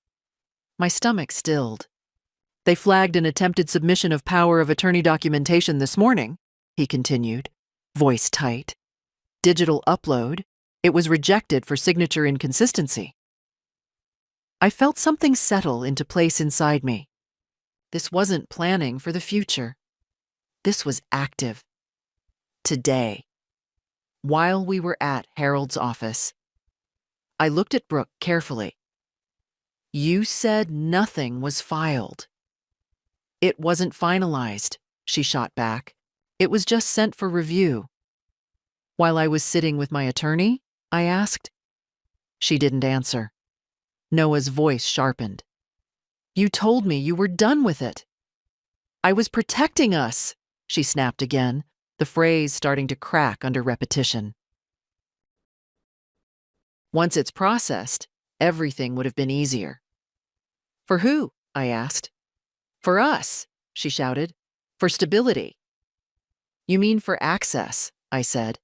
My stomach stilled. They flagged an attempted submission of power of attorney documentation this morning, he continued, voice tight. Digital upload. It was rejected for signature inconsistency. I felt something settle into place inside me. This wasn't planning for the future. This was active. Today. While we were at Harold's office. I looked at Brooke carefully. You said nothing was filed. It wasn't finalized, she shot back. It was just sent for review. While I was sitting with my attorney, I asked. She didn't answer. Noah's voice sharpened. You told me you were done with it. I was protecting us, she snapped again, the phrase starting to crack under repetition. Once it's processed, everything would have been easier. For who? I asked. For us, she shouted. For stability. You mean for access, I said.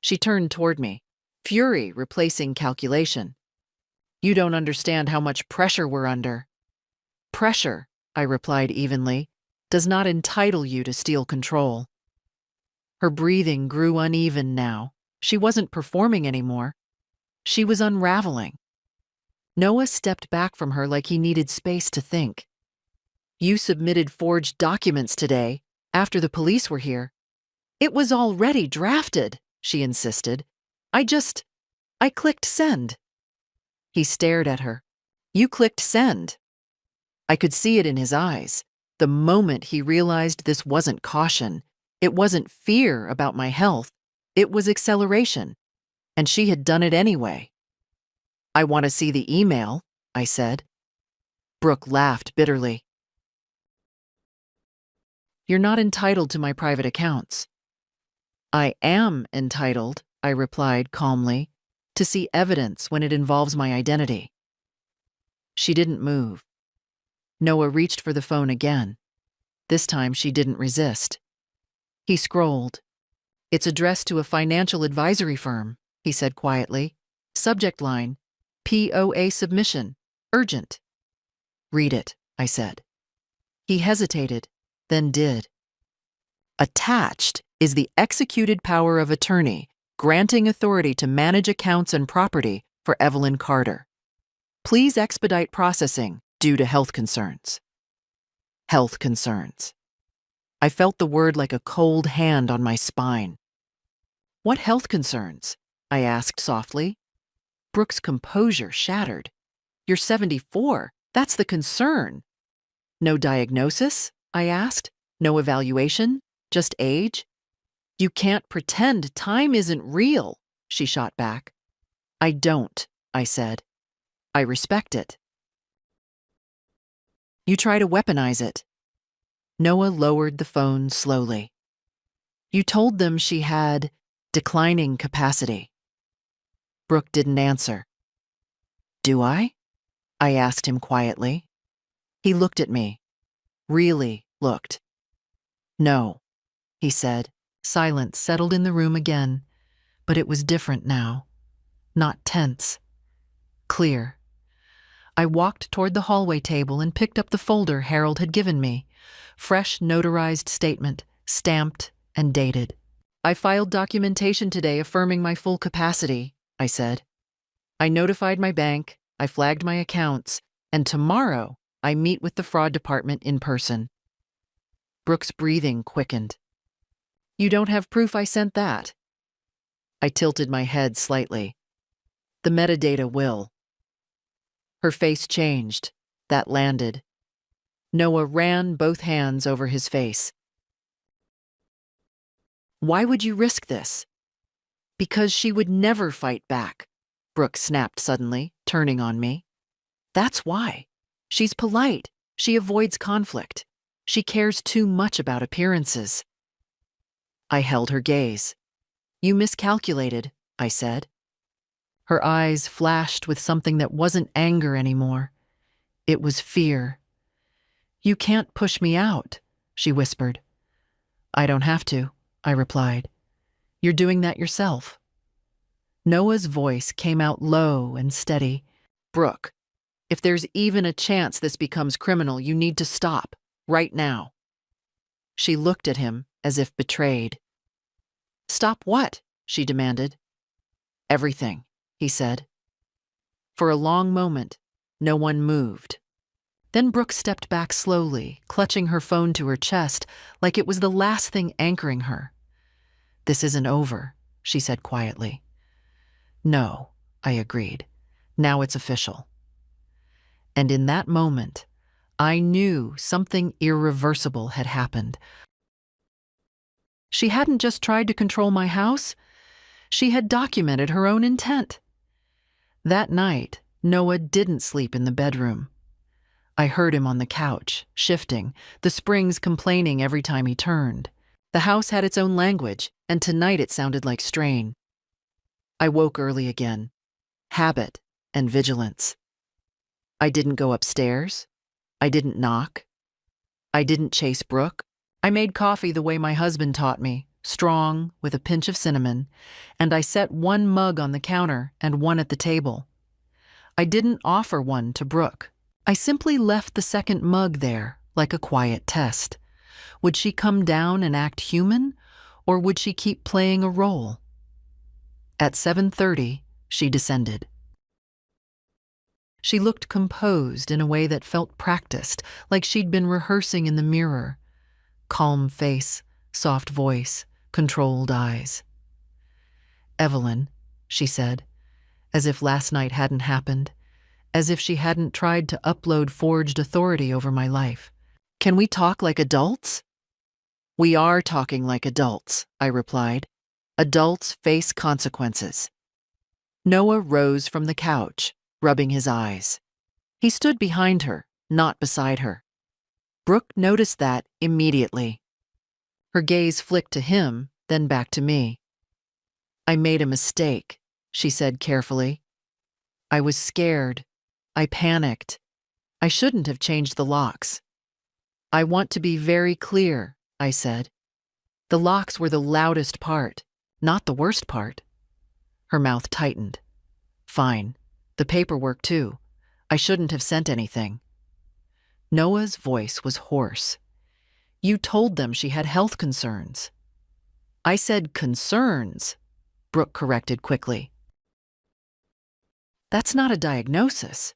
She turned toward me, fury replacing calculation. You don't understand how much pressure we're under. Pressure, I replied evenly, does not entitle you to steal control. Her breathing grew uneven now. She wasn't performing anymore. She was unraveling. Noah stepped back from her like he needed space to think. You submitted forged documents today, after the police were here. It was already drafted, she insisted. I clicked send. He stared at her. You clicked send. I could see it in his eyes. The moment he realized this wasn't caution, it wasn't fear about my health, it was acceleration. And she had done it anyway. I want to see the email, I said. Brooke laughed bitterly. You're not entitled to my private accounts. I am entitled, I replied calmly, to see evidence when it involves my identity. She didn't move. Noah reached for the phone again. This time she didn't resist. He scrolled. It's addressed to a financial advisory firm, he said quietly. Subject line, POA submission, urgent. Read it, I said. He hesitated, then did. Attached is the executed power of attorney, granting authority to manage accounts and property for Evelyn Carter. Please expedite processing due to health concerns. Health concerns. I felt the word like a cold hand on my spine. What health concerns? I asked softly. Brooke's composure shattered. You're 74. That's the concern. No diagnosis? I asked. No evaluation? Just age? You can't pretend time isn't real, she shot back. I don't, I said. I respect it. You try to weaponize it. Noah lowered the phone slowly. You told them she had declining capacity. Brooke didn't answer. Do I? I asked him quietly. He looked at me. Really looked. No, he said. Silence settled in the room again, but it was different now. Not tense. Clear. I walked toward the hallway table and picked up the folder Harold had given me. Fresh notarized statement, stamped and dated. I filed documentation today affirming my full capacity, I said. I notified my bank, I flagged my accounts, and tomorrow I meet with the fraud department in person. Brooke's breathing quickened. You don't have proof I sent that? I tilted my head slightly. The metadata will. Her face changed. That landed. Noah ran both hands over his face. Why would you risk this? Because she would never fight back, Brooke snapped suddenly, turning on me. That's why. She's polite. She avoids conflict. She cares too much about appearances. I held her gaze. You miscalculated, I said. Her eyes flashed with something that wasn't anger anymore. It was fear. You can't push me out, she whispered. I don't have to, I replied. You're doing that yourself. Noah's voice came out low and steady. Brooke, if there's even a chance this becomes criminal, you need to stop, right now. She looked at him as if betrayed. Stop what? She demanded. Everything, he said. For a long moment, no one moved. Then Brooke stepped back slowly, clutching her phone to her chest like it was the last thing anchoring her. This isn't over, she said quietly. No, I agreed. Now it's official. And in that moment, I knew something irreversible had happened. She hadn't just tried to control my house, she had documented her own intent. That night, Noah didn't sleep in the bedroom. I heard him on the couch, shifting, the springs complaining every time he turned. The house had its own language, and tonight it sounded like strain. I woke early again. Habit and vigilance. I didn't go upstairs. I didn't knock. I didn't chase Brooke. I made coffee the way my husband taught me, strong, with a pinch of cinnamon, and I set one mug on the counter and one at the table. I didn't offer one to Brooke. I simply left the second mug there, like a quiet test. Would she come down and act human, or would she keep playing a role? At 7:30, she descended. She looked composed in a way that felt practiced, like she'd been rehearsing in the mirror. Calm face, soft voice, controlled eyes. Evelyn, she said, as if last night hadn't happened, as if she hadn't tried to upload forged authority over my life. Can we talk like adults? We are talking like adults, I replied. Adults face consequences. Noah rose from the couch, rubbing his eyes. He stood behind her, not beside her. Brooke noticed that immediately. Her gaze flicked to him, then back to me. I made a mistake, she said carefully. I was scared. I panicked. I shouldn't have changed the locks. I want to be very clear, I said. The locks were the loudest part, not the worst part. Her mouth tightened. Fine. The paperwork, too. I shouldn't have sent anything. Noah's voice was hoarse. You told them she had health concerns. I said concerns, Brooke corrected quickly. That's not a diagnosis.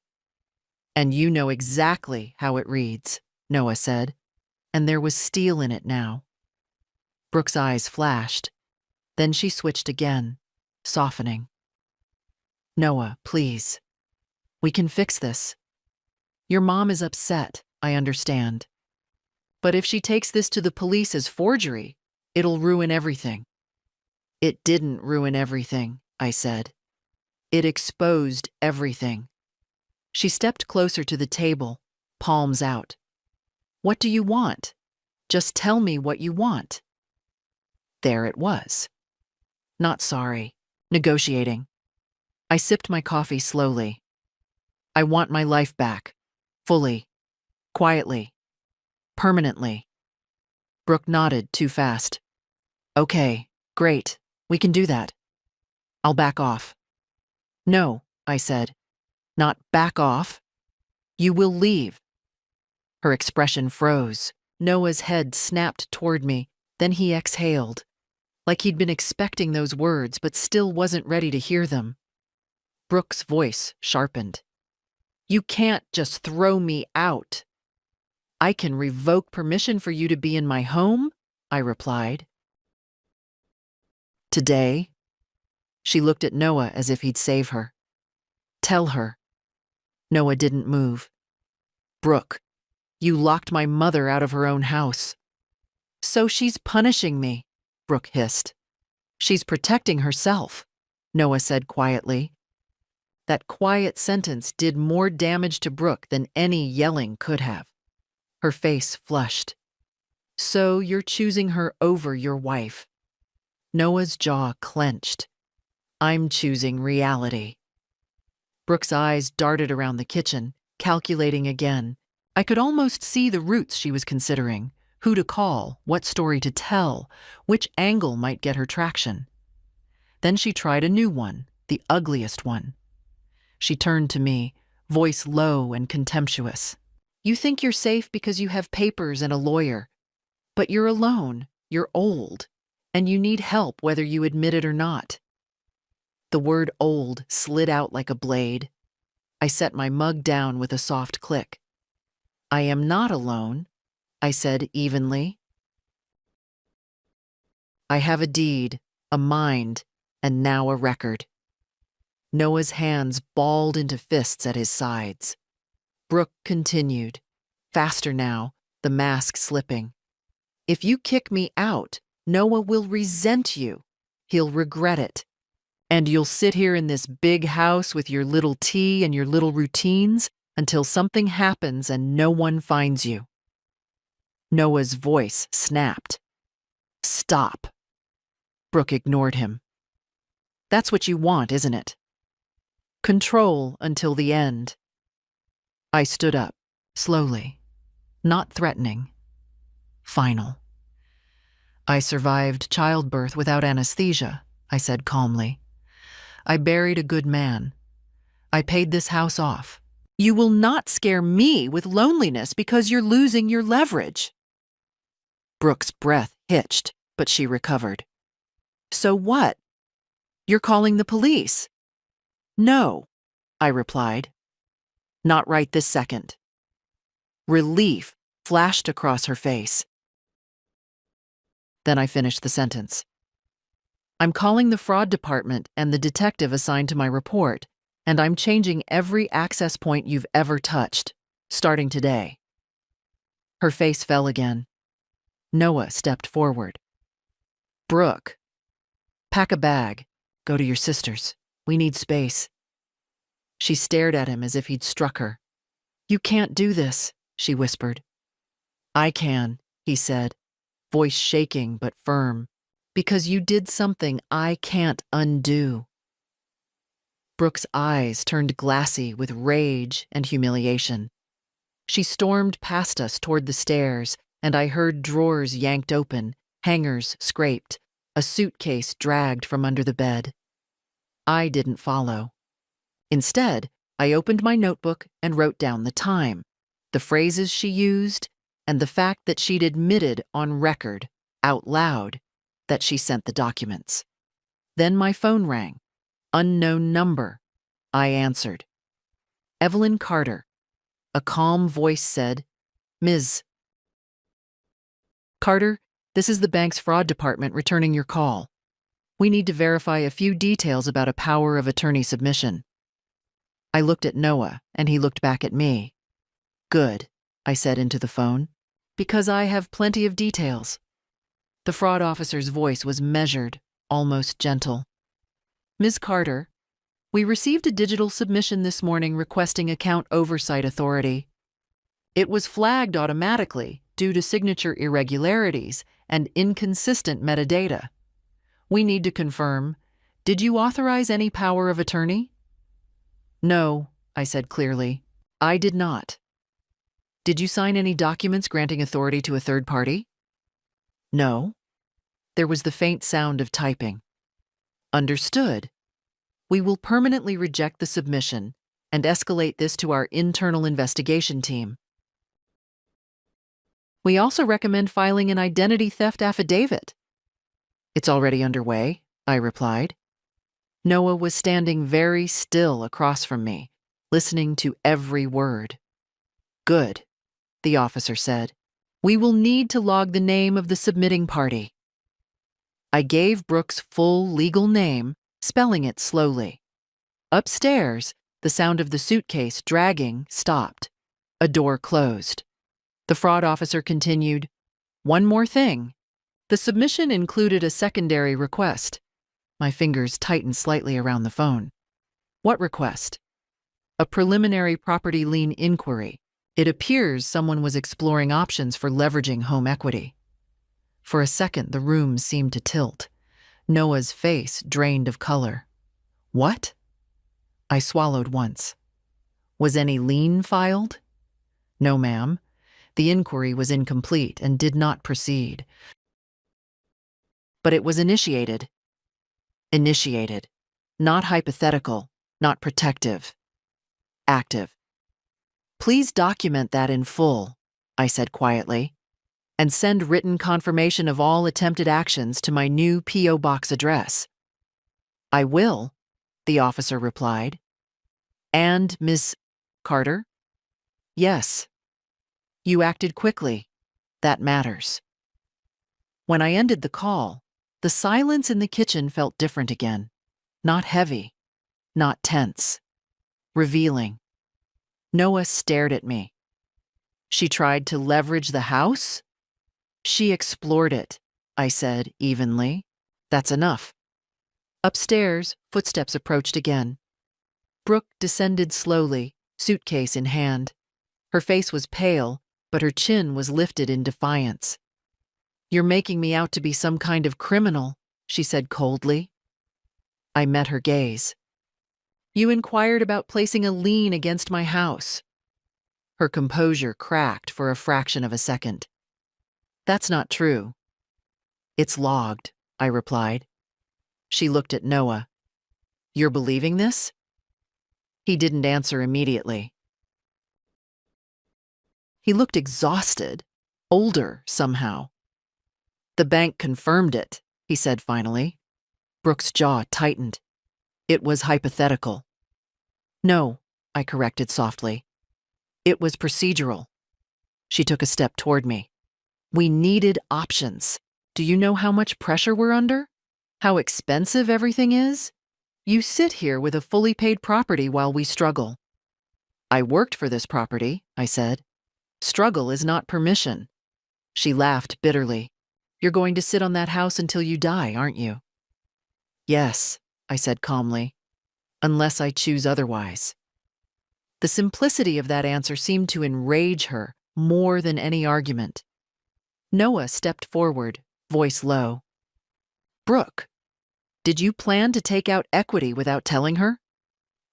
And you know exactly how it reads, Noah said, and there was steel in it now. Brooke's eyes flashed. Then she switched again, softening. Noah, please. We can fix this. Your mom is upset, I understand. But if she takes this to the police as forgery, it'll ruin everything. It didn't ruin everything, I said. It exposed everything. She stepped closer to the table, palms out. What do you want? Just tell me what you want. There it was. Not sorry. Negotiating. I sipped my coffee slowly. I want my life back. Fully. Quietly. Permanently. Brooke nodded too fast. Okay, great. We can do that. I'll back off. No, I said. Not back off. You will leave. Her expression froze. Noah's head snapped toward me. Then he exhaled, like he'd been expecting those words but still wasn't ready to hear them. Brooke's voice sharpened. You can't just throw me out. I can revoke permission for you to be in my home, I replied. Today? She looked at Noah as if he'd save her. Tell her. Noah didn't move. Brooke, you locked my mother out of her own house. So she's punishing me, Brooke hissed. She's protecting herself, Noah said quietly. That quiet sentence did more damage to Brooke than any yelling could have. Her face flushed. So you're choosing her over your wife. Noah's jaw clenched. I'm choosing reality. Brooke's eyes darted around the kitchen, calculating again. I could almost see the routes she was considering. Who to call, what story to tell, which angle might get her traction. Then she tried a new one, the ugliest one. She turned to me, voice low and contemptuous. You think you're safe because you have papers and a lawyer. But you're alone, you're old, and you need help whether you admit it or not. The word old slid out like a blade. I set my mug down with a soft click. I am not alone, I said evenly. I have a deed, a mind, and now a record. Noah's hands balled into fists at his sides. Brooke continued, faster now, the mask slipping. If you kick me out, Noah will resent you. He'll regret it. And you'll sit here in this big house with your little tea and your little routines until something happens and no one finds you. Noah's voice snapped. Stop. Brooke ignored him. That's what you want, isn't it? Control until the end. I stood up, slowly, not threatening. Final. I survived childbirth without anesthesia, I said calmly. I buried a good man. I paid this house off. You will not scare me with loneliness because you're losing your leverage. Brooke's breath hitched, but she recovered. So what? You're calling the police? No, I replied. Not right this second. Relief flashed across her face. Then I finished the sentence. I'm calling the fraud department and the detective assigned to my report, and I'm changing every access point you've ever touched, starting today. Her face fell again. Noah stepped forward. Brooke, pack a bag. Go to your sister's. We need space. She stared at him as if he'd struck her. You can't do this, she whispered. I can, he said, voice shaking but firm, because you did something I can't undo. Brooke's eyes turned glassy with rage and humiliation. She stormed past us toward the stairs, and I heard drawers yanked open, hangers scraped, a suitcase dragged from under the bed. I didn't follow. Instead, I opened my notebook and wrote down the time, the phrases she used, and the fact that she'd admitted on record, out loud, that she sent the documents. Then my phone rang. Unknown number. I answered. Evelyn Carter. A calm voice said, "Ms. Carter, this is the bank's fraud department returning your call. We need to verify a few details about a power of attorney submission." I looked at Noah, and he looked back at me. "Good," I said into the phone, "because I have plenty of details." The fraud officer's voice was measured, almost gentle. "Ms. Carter, we received a digital submission this morning requesting account oversight authority. It was flagged automatically due to signature irregularities and inconsistent metadata. We need to confirm, did you authorize any power of attorney?" "No," I said clearly. "I did not." "Did you sign any documents granting authority to a third party?" "No." There was the faint sound of typing. "Understood. We will permanently reject the submission and escalate this to our internal investigation team. We also recommend filing an identity theft affidavit." "It's already underway," I replied. Noah was standing very still across from me, listening to every word. "Good," the officer said. "We will need to log the name of the submitting party." I gave Brooke's full legal name, spelling it slowly. Upstairs, the sound of the suitcase dragging stopped. A door closed. The fraud officer continued, "One more thing. The submission included a secondary request." My fingers tightened slightly around the phone. "What request?" "A preliminary property lien inquiry. It appears someone was exploring options for leveraging home equity." For a second, the room seemed to tilt. Noah's face drained of color. "What?" I swallowed once. "Was any lien filed?" "No, ma'am. The inquiry was incomplete and did not proceed." "But it was initiated." "Initiated. Not hypothetical, not protective. Active." "Please document that in full," I said quietly, "and send written confirmation of all attempted actions to my new P.O. Box address." "I will," the officer replied. "And Miss Carter?" "Yes." "You acted quickly. That matters." When I ended the call, the silence in the kitchen felt different again. Not heavy, not tense. Revealing. Noah stared at me. "She tried to leverage the house?" "She explored it," I said evenly. "That's enough." Upstairs, footsteps approached again. Brooke descended slowly, suitcase in hand. Her face was pale, but her chin was lifted in defiance. "You're making me out to be some kind of criminal," she said coldly. I met her gaze. "You inquired about placing a lien against my house." Her composure cracked for a fraction of a second. "That's not true." "It's logged," I replied. She looked at Noah. "You're believing this?" He didn't answer immediately. He looked exhausted, older somehow. "The bank confirmed it," he said finally. Brooke's jaw tightened. "It was hypothetical." "No," I corrected softly. "It was procedural." She took a step toward me. "We needed options. Do you know how much pressure we're under? How expensive everything is? You sit here with a fully paid property while we struggle." "I worked for this property," I said. "Struggle is not permission." She laughed bitterly. "You're going to sit on that house until you die, aren't you?" "Yes," I said calmly, "unless I choose otherwise." The simplicity of that answer seemed to enrage her more than any argument. Noah stepped forward, voice low. "Brooke, did you plan to take out equity without telling her?"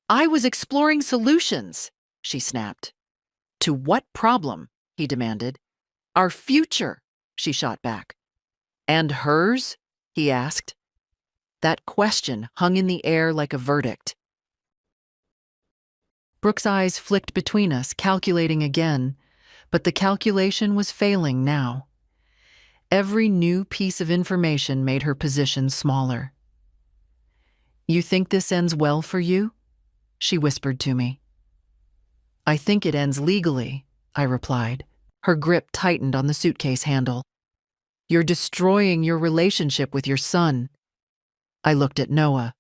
"I was exploring solutions," she snapped. "To what problem?" he demanded. "Our future," she shot back. "And hers?" he asked. That question hung in the air like a verdict. Brooke's eyes flicked between us, calculating again, But the calculation was failing now. Every new piece of information made her position smaller. "You think this ends well for you?" she whispered to me. "I think it ends legally," I replied. Her grip tightened on the suitcase handle. "You're destroying your relationship with your son." I looked at Noah.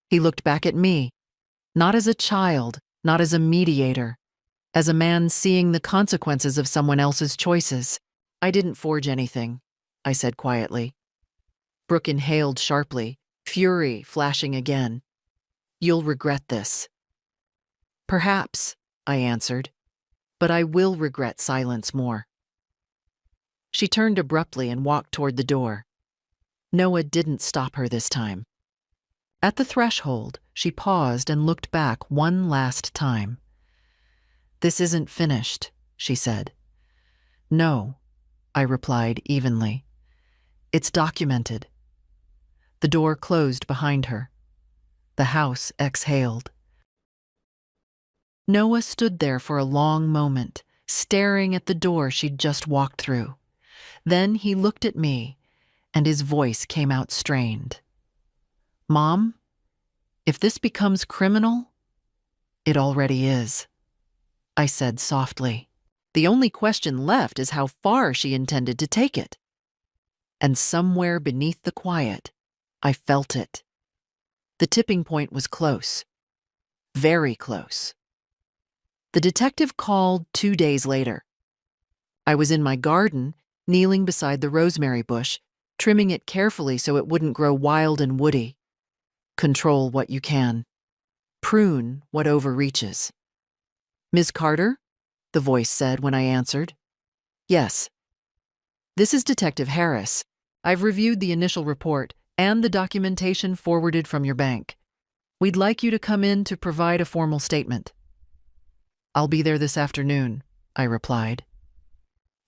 He looked back at me, not as a child, not as a mediator, as a man seeing the consequences of someone else's choices. "I didn't forge anything," I said quietly. Brooke inhaled sharply, fury flashing again. "You'll regret this." "Perhaps," I answered, "but I will regret silence more." She turned abruptly and walked toward the door. Noah didn't stop her this time. At the threshold, she paused and looked back one last time. "This isn't finished," she said. "No," I replied evenly. "It's documented." The door closed behind her. The house exhaled. Noah stood there for a long moment, staring at the door she'd just walked through. Then he looked at me, and his voice came out strained. "Mom, if this becomes criminal, it already is," I said softly. The only question left is how far she intended to take it. And somewhere beneath the quiet, I felt it. The tipping point was close. Very close. The detective called 2 days later. I was in my garden, kneeling beside the rosemary bush, trimming it carefully so it wouldn't grow wild and woody. Control what you can. Prune what overreaches. "Ms. Carter?" the voice said when I answered. "Yes." "This is Detective Harris. I've reviewed the initial report and the documentation forwarded from your bank. We'd like you to come in to provide a formal statement." "I'll be there this afternoon," I replied.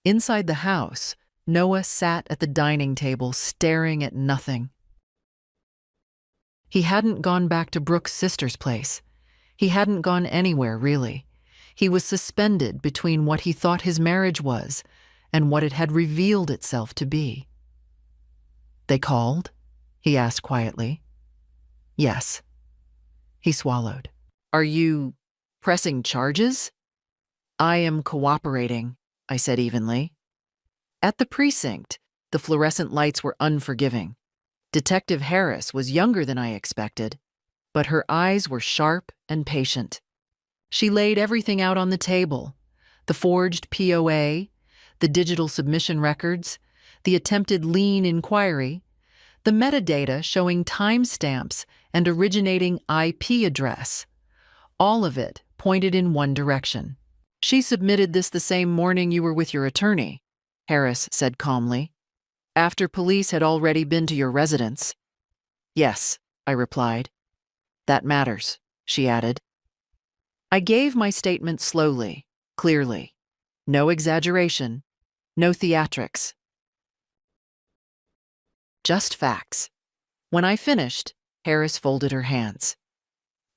Inside the house, Noah sat at the dining table staring at nothing. He hadn't gone back to Brooke's sister's place. He hadn't gone anywhere, really. He was suspended between what he thought his marriage was and what it had revealed itself to be. "They called?" he asked quietly. "Yes." He swallowed. "Are you pressing charges?" "I am cooperating," I said evenly. At the precinct, the fluorescent lights were unforgiving. Detective Harris was younger than I expected, but her eyes were sharp and patient. She laid everything out on the table: the forged POA, the digital submission records, the attempted lien inquiry, the metadata showing timestamps and originating IP address. All of it pointed in one direction. "She submitted this the same morning you were with your attorney," Harris said calmly, "after police had already been to your residence." "Yes," I replied. "That matters," she added. I gave my statement slowly, clearly. No exaggeration, no theatrics. Just facts. When I finished, Harris folded her hands.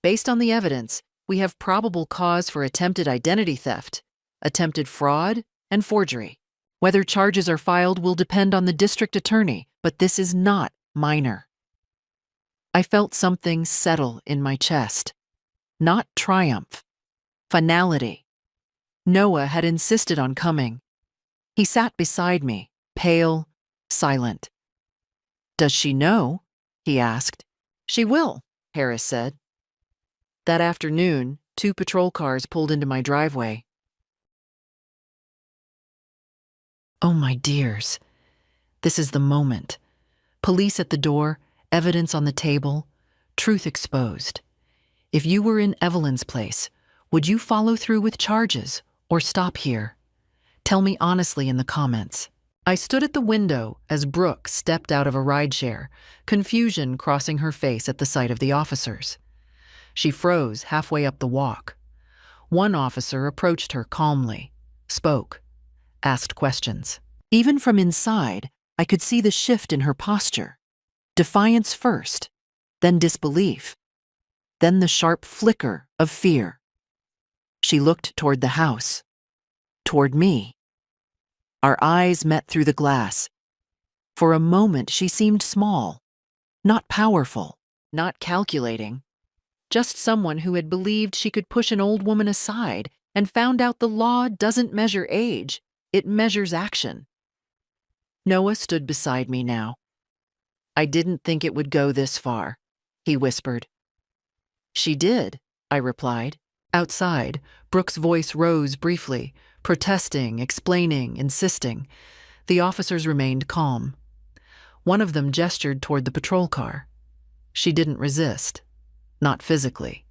"Based on the evidence, we have probable cause for attempted identity theft, attempted fraud, and forgery. Whether charges are filed will depend on the district attorney, but this is not minor." I felt something settle in my chest. Not triumph. Finality. Noah had insisted on coming. He sat beside me, pale, silent. "Does she know?" he asked. "She will," Harris said. That afternoon, 2 patrol cars pulled into my driveway. Oh, my dears. This is the moment. Police at the door, evidence on the table, truth exposed. If you were in Evelyn's place, would you follow through with charges or stop here? Tell me honestly in the comments. I stood at the window as Brooke stepped out of a rideshare, confusion crossing her face at the sight of the officers. She froze halfway up the walk. One officer approached her calmly, spoke, asked questions. Even from inside, I could see the shift in her posture. Defiance first, then disbelief, then the sharp flicker of fear. She looked toward the house, toward me. Our eyes met through the glass. For a moment, she seemed small, not powerful, not calculating, just someone who had believed she could push an old woman aside and found out the law doesn't measure age, it measures action. Noah stood beside me now. "I didn't think it would go this far," he whispered. "She did," I replied. Outside, Brooke's voice rose briefly, protesting, explaining, insisting. The officers remained calm. One of them gestured toward the patrol car. She didn't resist, not physically.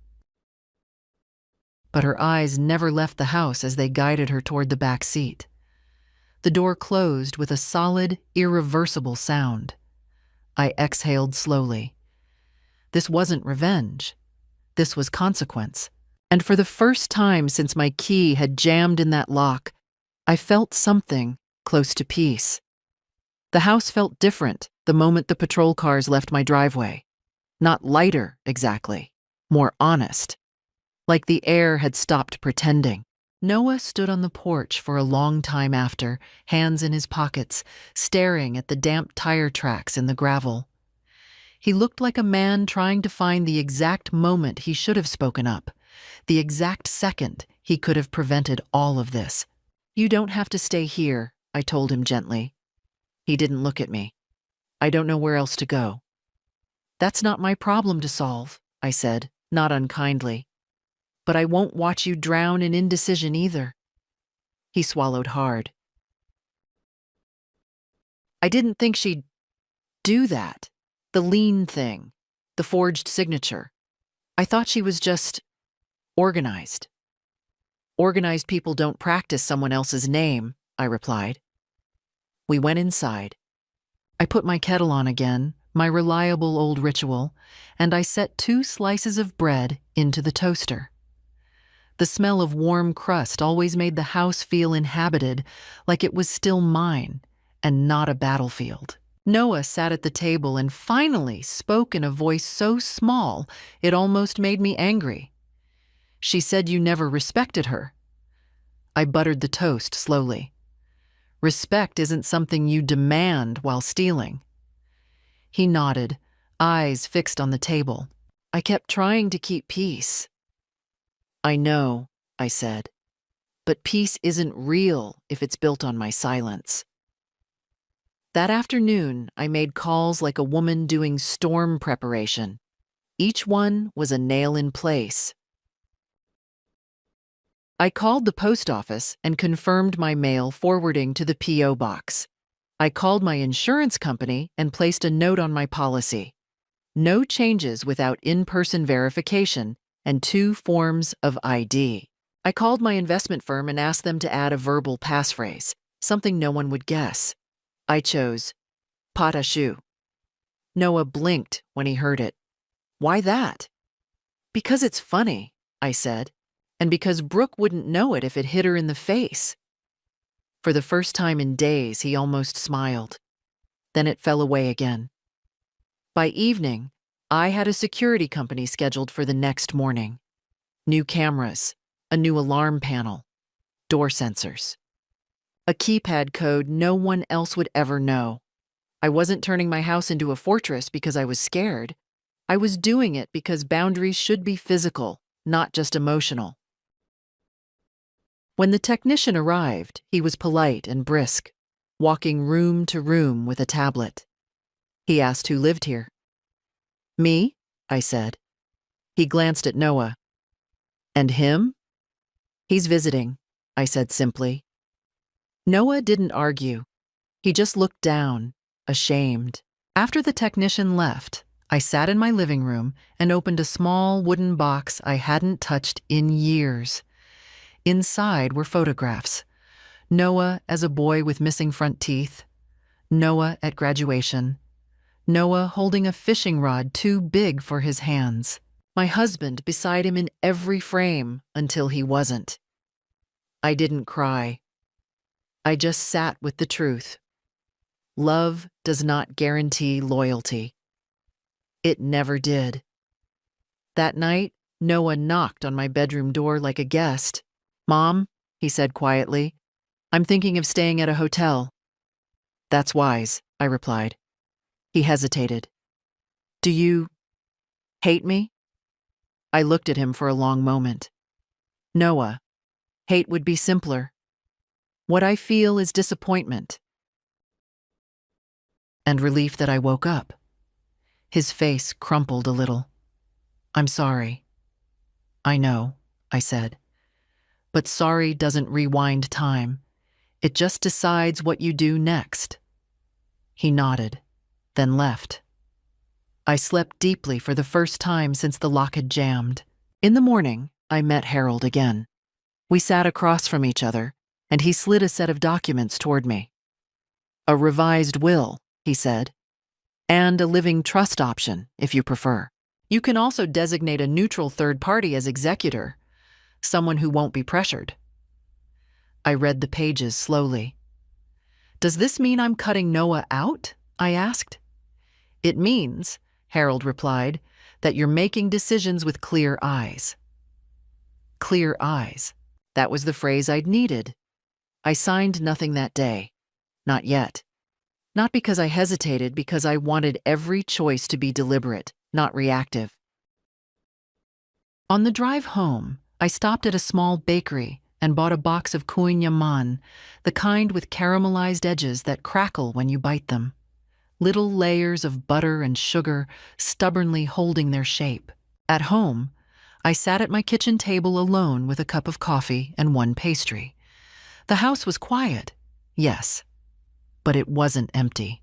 But her eyes never left the house as they guided her toward the back seat. The door closed with a solid, irreversible sound. I exhaled slowly. This wasn't revenge. This was consequence. And for the first time since my key had jammed in that lock, I felt something close to peace. The house felt different the moment the patrol cars left my driveway. Not lighter, exactly. More honest. Like the air had stopped pretending. Noah stood on the porch for a long time after, hands in his pockets, staring at the damp tire tracks in the gravel. He looked like a man trying to find the exact moment he should have spoken up, the exact second he could have prevented all of this. "You don't have to stay here," I told him gently. He didn't look at me. "I don't know where else to go." "That's not my problem to solve," I said, not unkindly. "But I won't watch you drown in indecision either." He swallowed hard. "I didn't think she'd do that. The lien thing. The forged signature. I thought she was just organized." "Organized people don't practice someone else's name," I replied. We went inside. I put my kettle on again, my reliable old ritual, and I set 2 slices of bread into the toaster. The smell of warm crust always made the house feel inhabited, like it was still mine and not a battlefield. Noah sat at the table and finally spoke in a voice so small it almost made me angry. "She said you never respected her." I buttered the toast slowly. "Respect isn't something you demand while stealing." He nodded, eyes fixed on the table. "I kept trying to keep peace." "I know," I said, "but peace isn't real if it's built on my silence." That afternoon, I made calls like a woman doing storm preparation. Each one was a nail in place. I called the post office and confirmed my mail forwarding to the P.O. box. I called my insurance company and placed a note on my policy. No changes without in-person verification and 2 forms of ID. I called my investment firm and asked them to add a verbal passphrase, something no one would guess. I chose "Patashu." Noah blinked when he heard it. "Why that?" "Because it's funny," I said, "and because Brooke wouldn't know it if it hit her in the face." For the first time in days, he almost smiled. Then it fell away again. By evening, I had a security company scheduled for the next morning. New cameras, a new alarm panel, door sensors. A keypad code no one else would ever know. I wasn't turning my house into a fortress because I was scared. I was doing it because boundaries should be physical, not just emotional. When the technician arrived, he was polite and brisk, walking room to room with a tablet. He asked who lived here. "Me," I said. He glanced at Noah. "And him?" "He's visiting," I said simply. Noah didn't argue. He just looked down, ashamed. After the technician left, I sat in my living room and opened a small wooden box I hadn't touched in years. Inside were photographs. Noah as a boy with missing front teeth. Noah at graduation. Noah holding a fishing rod too big for his hands. My husband beside him in every frame until he wasn't. I didn't cry. I just sat with the truth. Love does not guarantee loyalty. It never did. That night, Noah knocked on my bedroom door like a guest. "Mom," he said quietly, I'm thinking of staying at a hotel. That's wise, I replied. He hesitated. Do you hate me? I looked at him for a long moment. Noah, hate would be simpler. What I feel is disappointment and relief that I woke up. His face crumpled a little. I'm sorry. I know, I said. But sorry doesn't rewind time. It just decides what you do next. He nodded, then left. I slept deeply for the first time since the lock had jammed. In the morning, I met Harold again. We sat across from each other, and he slid a set of documents toward me. A revised will, he said, and a living trust option, if you prefer. You can also designate a neutral third party as executor, someone who won't be pressured. I read the pages slowly. Does this mean I'm cutting Noah out? I asked. It means, Harold replied, that you're making decisions with clear eyes. Clear eyes. That was the phrase I'd needed. I signed nothing that day. Not yet. Not because I hesitated, because I wanted every choice to be deliberate, not reactive. On the drive home, I stopped at a small bakery and bought a box of kouign-amann, the kind with caramelized edges that crackle when you bite them. Little layers of butter and sugar stubbornly holding their shape. At home, I sat at my kitchen table alone with a cup of coffee and one pastry. The house was quiet, yes, but it wasn't empty.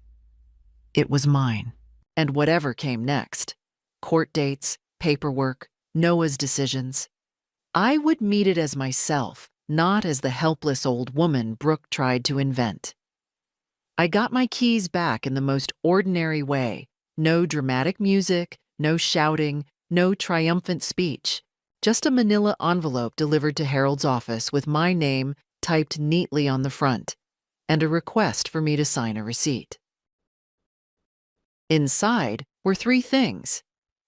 It was mine. And whatever came next, court dates, paperwork, Noah's decisions, I would meet it as myself, not as the helpless old woman Brooke tried to invent. I got my keys back in the most ordinary way. No dramatic music, no shouting, no triumphant speech. Just a manila envelope delivered to Harold's office with my name typed neatly on the front, and a request for me to sign a receipt. Inside were three things: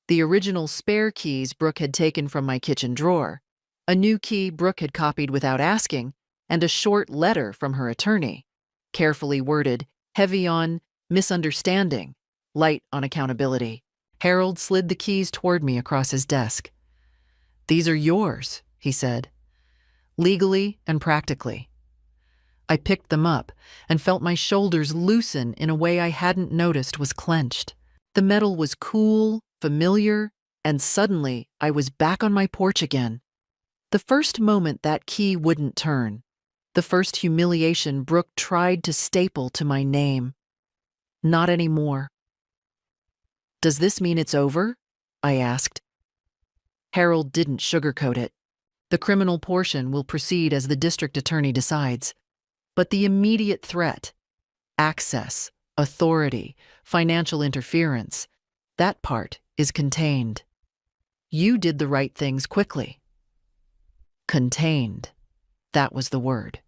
the original spare keys Brooke had taken from my kitchen drawer, a new key Brooke had copied without asking, and a short letter from her attorney, carefully worded, heavy on misunderstanding, light on accountability. Harold slid the keys toward me across his desk. These are yours, he said, legally and practically. I picked them up and felt my shoulders loosen in a way I hadn't noticed was clenched. The metal was cool, familiar, and suddenly I was back on my porch again. The first moment that key wouldn't turn, the first humiliation Brooke tried to staple to my name. Not anymore. Does this mean it's over? I asked. Harold didn't sugarcoat it. The criminal portion will proceed as the district attorney decides. But the immediate threat, access, authority, financial interference, that part is contained. You did the right things quickly. Contained. That was the word.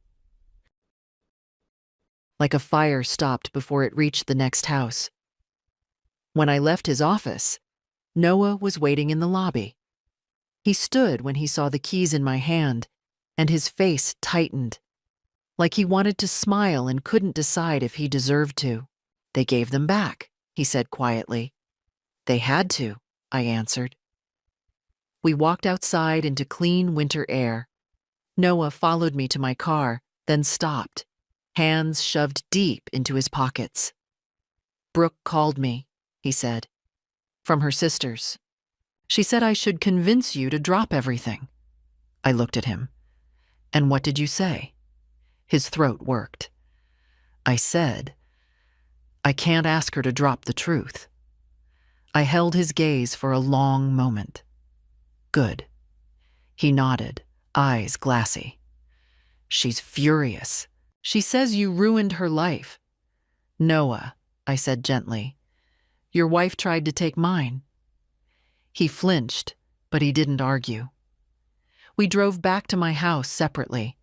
Like a fire stopped before it reached the next house. When I left his office, Noah was waiting in the lobby. He stood when he saw the keys in my hand, and his face tightened, like he wanted to smile and couldn't decide if he deserved to. They gave them back, he said quietly. They had to, I answered. We walked outside into clean winter air. Noah followed me to my car, then stopped, hands shoved deep into his pockets. Brooke called me, he said, from her sisters. She said I should convince you to drop everything. I looked at him. And what did you say? His throat worked. I said, I can't ask her to drop the truth. I held his gaze for a long moment. Good. He nodded, eyes glassy. She's furious. She says you ruined her life. Noah, I said gently, your wife tried to take mine. He flinched, but he didn't argue. We drove back to my house separately.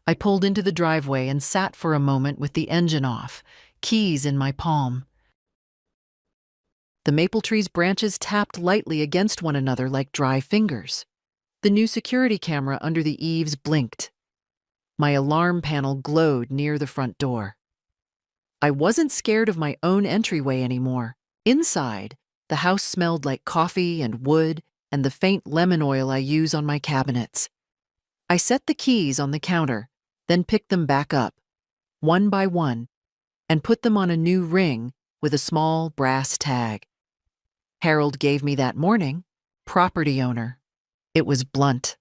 I pulled into the driveway and sat for a moment with the engine off, keys in my palm. The maple tree's branches tapped lightly against one another like dry fingers. The new security camera under the eaves blinked. My alarm panel glowed near the front door. I wasn't scared of my own entryway anymore. Inside, the house smelled like coffee and wood and the faint lemon oil I use on my cabinets. I set the keys on the counter, then picked them back up, one by one, and put them on a new ring with a small brass tag. Harold gave me that morning, property owner. It was blunt,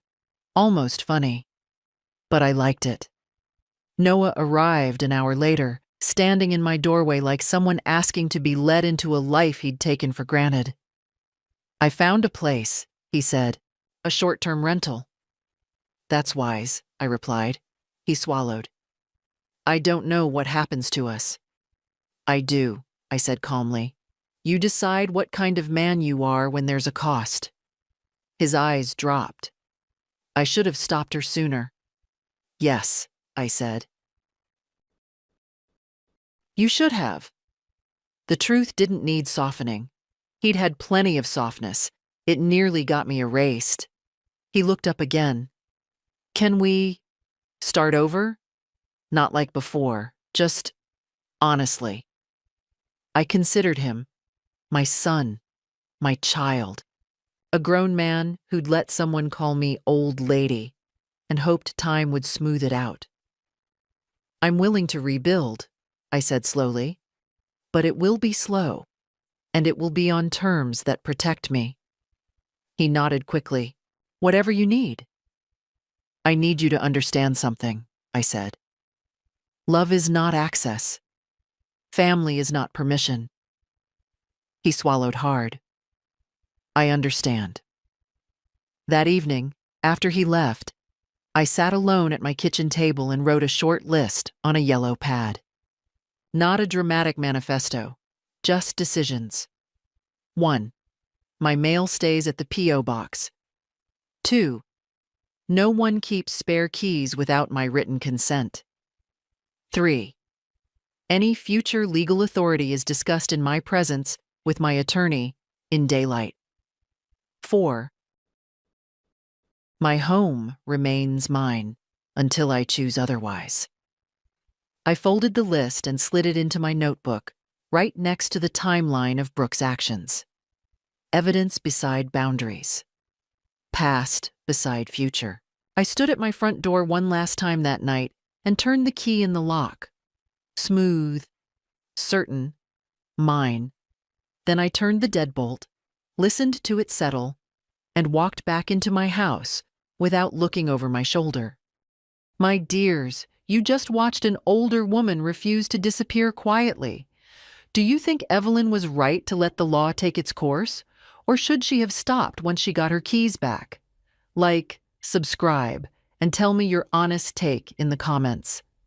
almost funny, but I liked it. Noah arrived an hour later, standing in my doorway like someone asking to be led into a life he'd taken for granted. "I found a place," he said, "a short-term rental." "That's wise," I replied. He swallowed. "I don't know what happens to us." "I do," I said calmly. "You decide what kind of man you are when there's a cost." His eyes dropped. I should have stopped her sooner. "Yes," I said. "You should have." The truth didn't need softening. He'd had plenty of softness. It nearly got me erased. He looked up again. "Can we start over? Not like before, just honestly." I considered him, my son, my child, a grown man who'd let someone call me old lady and hoped time would smooth it out. "I'm willing to rebuild," I said slowly, "but it will be slow, and it will be on terms that protect me." He nodded quickly. "Whatever you need." "I need you to understand something," I said. "Love is not access. Family is not permission." He swallowed hard. "I understand." That evening, after he left, I sat alone at my kitchen table and wrote a short list on a yellow pad. Not a dramatic manifesto, just decisions. 1. My mail stays at the P.O. box. 2. No one keeps spare keys without my written consent. 3. Any future legal authority is discussed in my presence with my attorney in daylight. 4. My home remains mine until I choose otherwise. I folded the list and slid it into my notebook, right next to the timeline of Brooke's actions. Evidence beside boundaries. Past beside future. I stood at my front door one last time that night and turned the key in the lock. Smooth, certain, mine. Then I turned the deadbolt, listened to it settle, and walked back into my house without looking over my shoulder. My dears, you just watched an older woman refuse to disappear quietly. Do you think Evelyn was right to let the law take its course? Or should she have stopped once she got her keys back? Like, subscribe, and tell me your honest take in the comments.